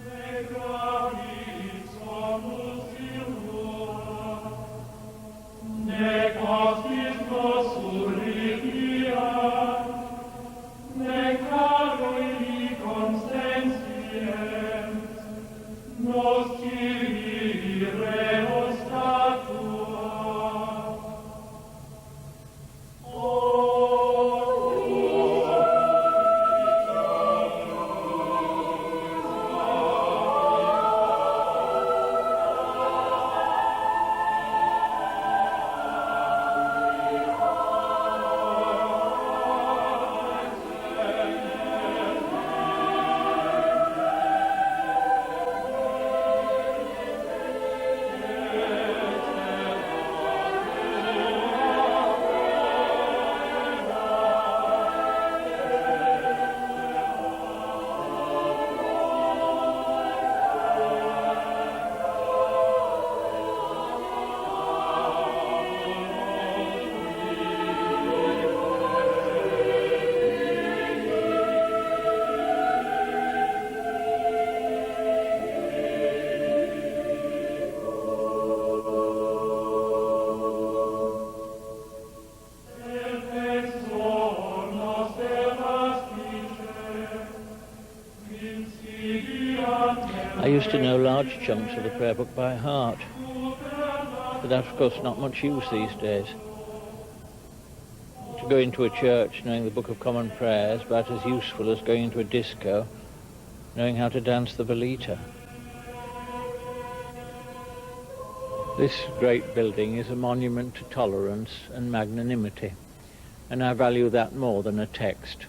I used to know large chunks of the prayer book by heart, but that's of course not much use these days. To go into a church knowing the Book of Common Prayer is about as useful as going into a disco knowing how to dance the bolita. This great building is a monument to tolerance and magnanimity, and I value that more than a text.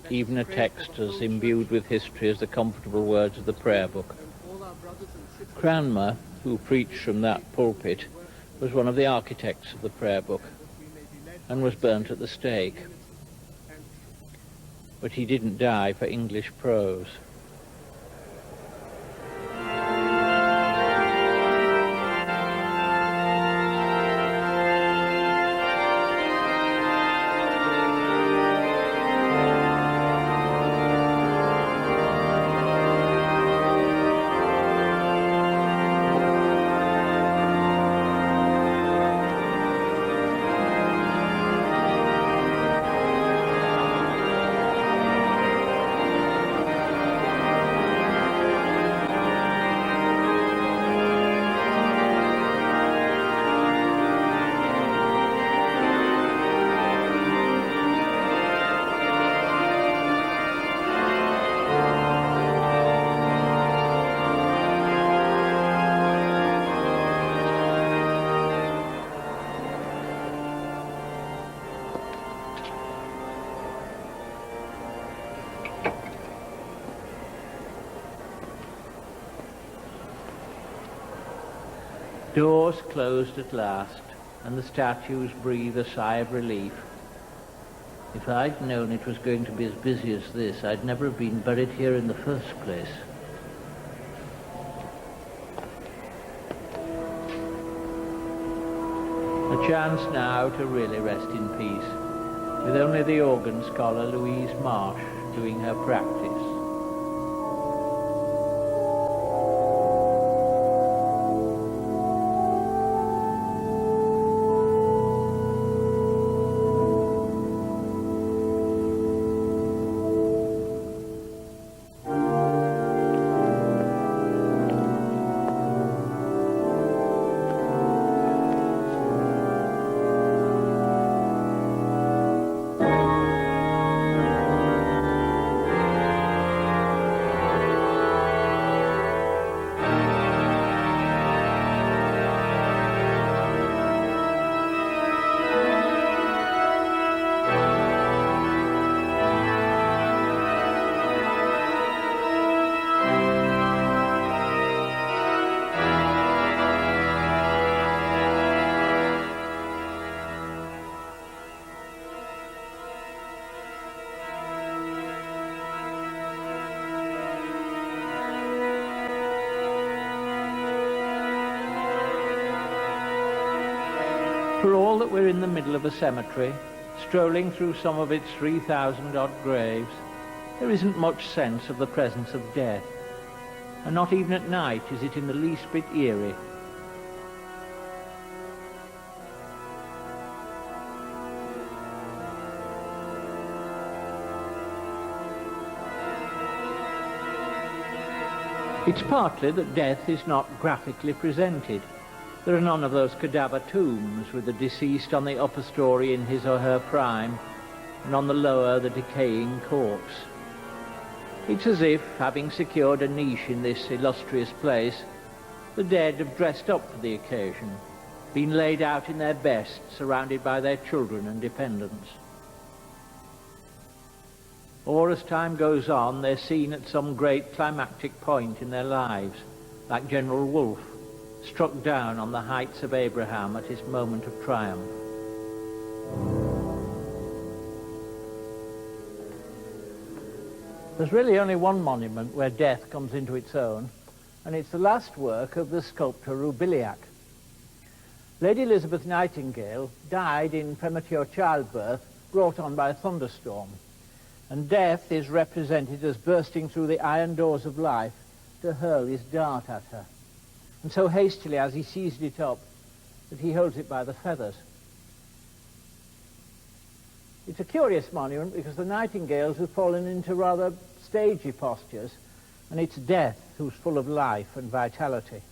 Even a text as imbued with history as the comfortable words of the prayer book. Cranmer, who preached from that pulpit, was one of the architects of the prayer book and was burnt at the stake. But he didn't die for English prose. Doors closed at last, and the statues breathe a sigh of relief. If I'd known it was going to be as busy as this, I'd never have been buried here in the first place. A chance now to really rest in peace, with only the organ scholar Louise Marsh doing her practice. For all that we're in the middle of a cemetery, strolling through some of its 3,000-odd graves, there isn't much sense of the presence of death. And not even at night is it in the least bit eerie. It's partly that death is not graphically presented. There are none of those cadaver tombs with the deceased on the upper story in his or her prime, and on the lower the decaying corpse. It's as if, having secured a niche in this illustrious place, the dead have dressed up for the occasion, been laid out in their best, surrounded by their children and dependents. Or as time goes on, they're seen at some great climactic point in their lives, like General Wolfe, struck down on the heights of Abraham at his moment of triumph. There's really only one monument where death comes into its own, and it's the last work of the sculptor Roubiliac. Lady Elizabeth Nightingale died in premature childbirth, brought on by a thunderstorm, and death is represented as bursting through the iron doors of life to hurl his dart at her. And so hastily has he seized it up that he holds it by the feathers. It's a curious monument because the nightingales have fallen into rather stagey postures, and it's death who's full of life and vitality.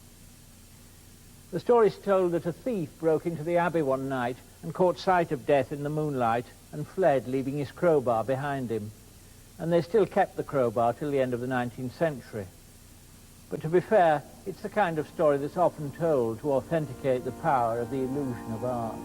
The story's told that a thief broke into the Abbey one night and caught sight of death in the moonlight and fled, leaving his crowbar behind him. And they still kept the crowbar till the end of the 19th century. But to be fair, it's the kind of story that's often told to authenticate the power of the illusion of art.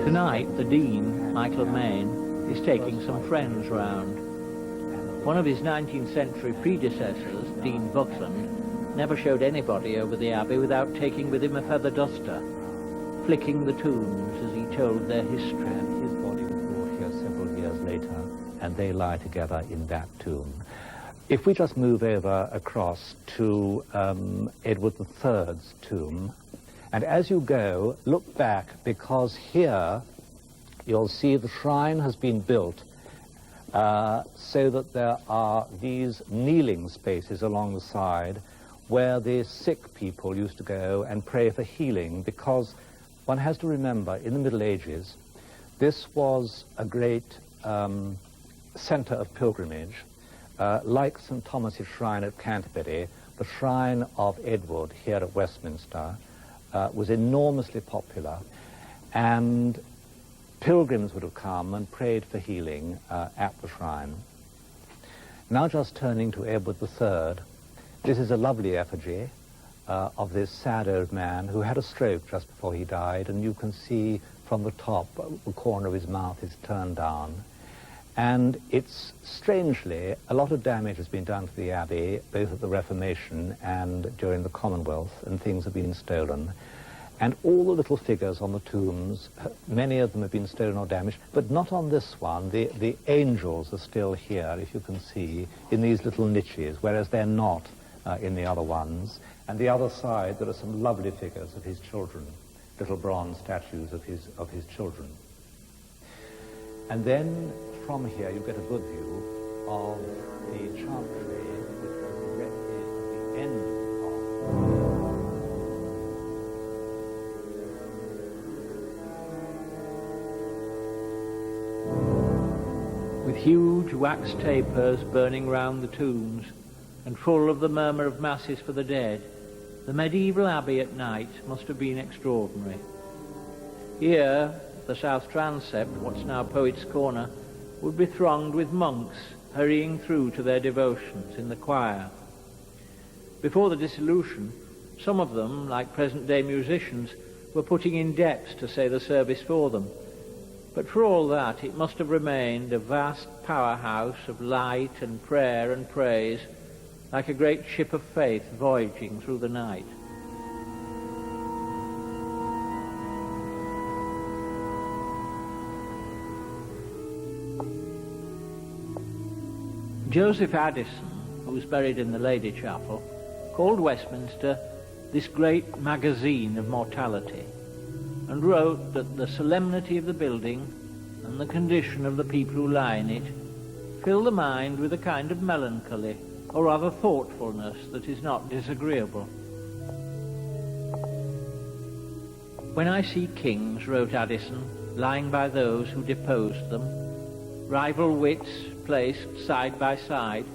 Tonight, the Dean, Michael Main, is taking some friends round. One of his 19th century predecessors, Dean Buckland, never showed anybody over the Abbey without taking with him a feather duster, flicking the tombs as he told their history. His body was brought here several years later, and they lie together in that tomb. If we just move over across to Edward III's tomb, and as you go, look back, because here you'll see the shrine has been built so that there are these kneeling spaces along the side where the sick people used to go and pray for healing, because one has to remember, in the Middle Ages, this was a great centre of pilgrimage. Like St. Thomas's Shrine at Canterbury, the Shrine of Edward here at Westminster was enormously popular, and pilgrims would have come and prayed for healing at the shrine. Now just turning to Edward III, this is a lovely effigy of this sad old man who had a stroke just before he died, and you can see from the top the corner of his mouth is turned down. And it's, strangely, a lot of damage has been done to the Abbey, both at the Reformation and during the Commonwealth, and things have been stolen. And all the little figures on the tombs, many of them have been stolen or damaged, but not on this one. The angels are still here, if you can see, in these little niches, whereas they're not in the other ones. And the other side, there are some lovely figures of his children, little bronze statues of his children. And then from here you get a good view of the chantry, which was erected at the end of with huge wax tapers burning round the tombs and full of the murmur of masses for the dead, the medieval abbey at night must have been extraordinary. Here, the south transept, what's now Poets' Corner, would be thronged with monks hurrying through to their devotions in the choir. Before the dissolution, some of them, like present-day musicians, were putting in depths to say the service for them. But for all that, it must have remained a vast powerhouse of light and prayer and praise, like a great ship of faith voyaging through the night. Joseph Addison, who was buried in the Lady Chapel, called Westminster this great magazine of mortality, and wrote that the solemnity of the building and the condition of the people who lie in it fill the mind with a kind of melancholy, or rather thoughtfulness, that is not disagreeable. When I see kings, wrote Addison, lying by those who deposed them, rival wits placed side by side,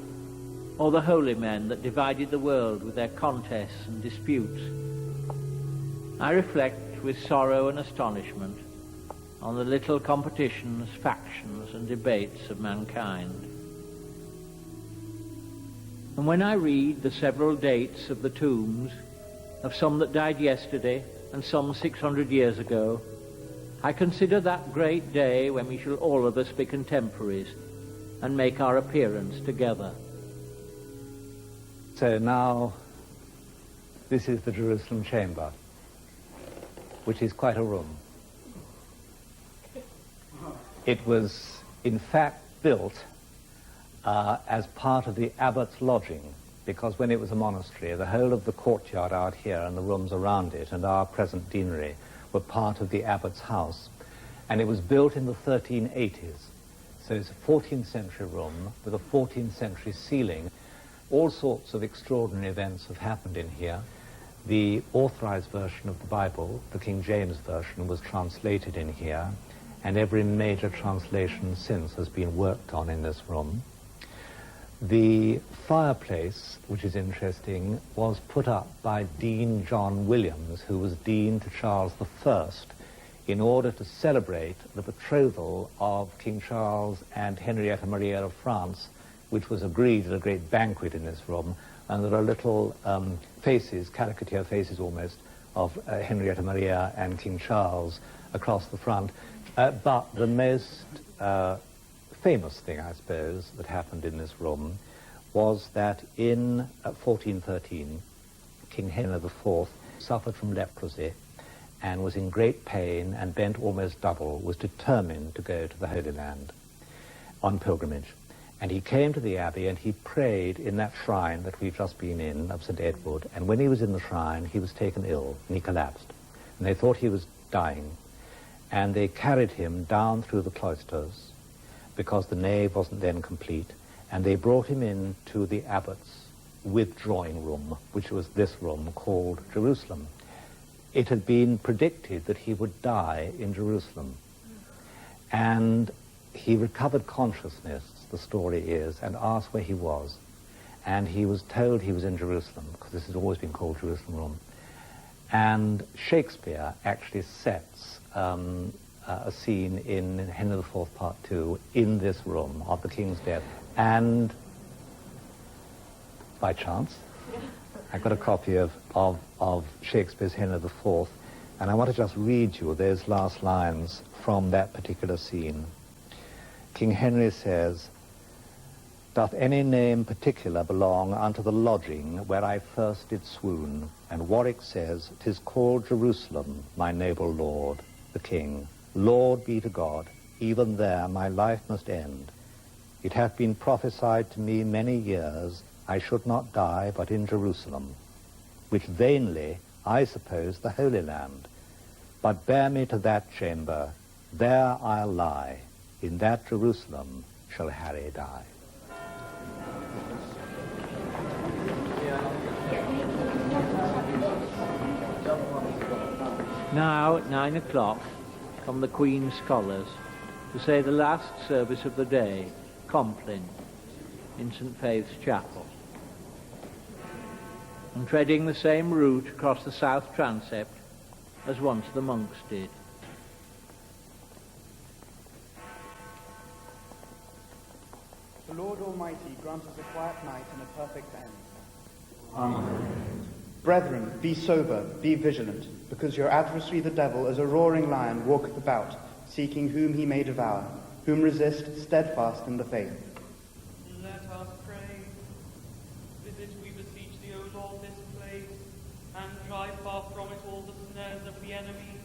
or the holy men that divided the world with their contests and disputes, I reflect with sorrow and astonishment on the little competitions, factions, and debates of mankind. And when I read the several dates of the tombs, of some that died yesterday and some 600 years ago, I consider that great day when we shall all of us be contemporaries and make our appearance together. So now, this is the Jerusalem chamber, which is quite a room. It was, in fact, built as part of the abbot's lodging, because when it was a monastery, the whole of the courtyard out here and the rooms around it and our present deanery were part of the abbot's house. And it was built in the 1380s. So it's a 14th century room with a 14th century ceiling. All sorts of extraordinary events have happened in here. The authorized version of the Bible, the King James Version, was translated in here, and every major translation since has been worked on in this room. The fireplace, which is interesting, was put up by Dean John Williams, who was Dean to Charles I, in order to celebrate the betrothal of King Charles and Henrietta Maria of France, which was agreed at a great banquet in this room. And there are little faces, caricature faces almost, of Henrietta Maria and King Charles across the front. But the most famous thing, I suppose, that happened in this room was that in 1413, King Henry IV suffered from leprosy and was in great pain and bent almost double, was determined to go to the Holy Land on pilgrimage. And he came to the Abbey and he prayed in that shrine that we've just been in of St. Edward. And when he was in the shrine, he was taken ill and he collapsed. And they thought he was dying. And they carried him down through the cloisters because the nave wasn't then complete. And they brought him into the abbot's withdrawing room, which was this room called Jerusalem. It had been predicted that he would die in Jerusalem. And he recovered consciousness, the story is, and asked where he was. And he was told he was in Jerusalem, because this has always been called Jerusalem Room. And Shakespeare actually sets a scene in Henry IV Part 2 in this room of the king's death. And by chance, I got a copy of Shakespeare's Henry IV, and I want to just read you those last lines from that particular scene. King Henry says, "Doth any name particular belong unto the lodging where I first did swoon?" And Warwick says, "'Tis called Jerusalem, my noble lord." The king, "Lord be to God, even there my life must end. It hath been prophesied to me many years, I should not die but in Jerusalem, which vainly I suppose the Holy Land. But bear me to that chamber, there I'll lie, in that Jerusalem shall Harry die." Now at 9 o'clock come the Queen's scholars to say the last service of the day, Compline, in St. Faith's Chapel. And treading the same route across the south transept as once the monks did. The Lord Almighty grant us a quiet night and a perfect end. Amen. Brethren, be sober, be vigilant, because your adversary the devil, as a roaring lion, walketh about, seeking whom he may devour. Whom resist, steadfast in the faith. Let us pray. Visit, we beseech thee, O Lord, this place, and drive far from it all the snares of the enemy.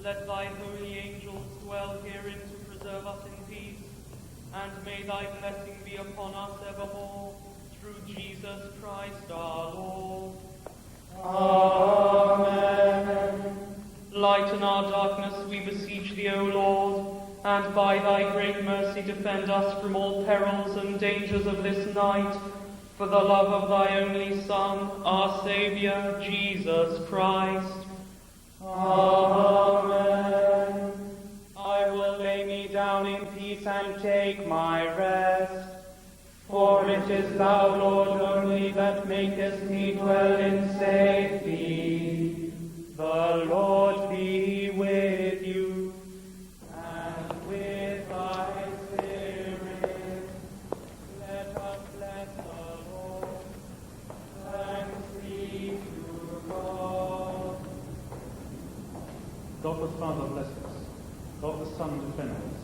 Let thy holy angels dwell herein to preserve us in peace, and may thy blessing be upon us evermore, through Jesus Christ our Lord. Amen. Lighten our darkness, we beseech thee, O Lord, and by thy great mercy defend us from all perils and dangers of this night, for the love of thy only Son, our Saviour, Jesus Christ. Amen. I will lay me down in peace and take my rest. For it is thou, Lord, only that makest me dwell in safety. The Lord be with you, and with thy spirit. Let us bless the Lord. Thanks be to God. God the Father bless us, God the Son defend us,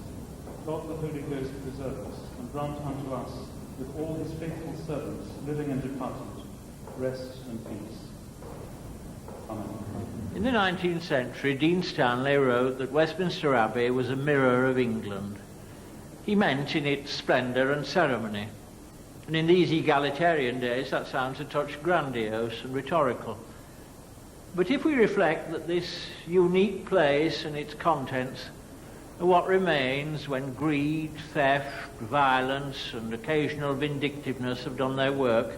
God the Holy Ghost preserve us, and grant unto us, with all his faithful servants, living and departed, rest and peace. Amen. In the 19th century, Dean Stanley wrote that Westminster Abbey was a mirror of England. He meant in its splendour and ceremony. And in these egalitarian days, that sounds a touch grandiose and rhetorical. But if we reflect that this unique place and its contents are what remains when greed, theft, violence, and occasional vindictiveness have done their work,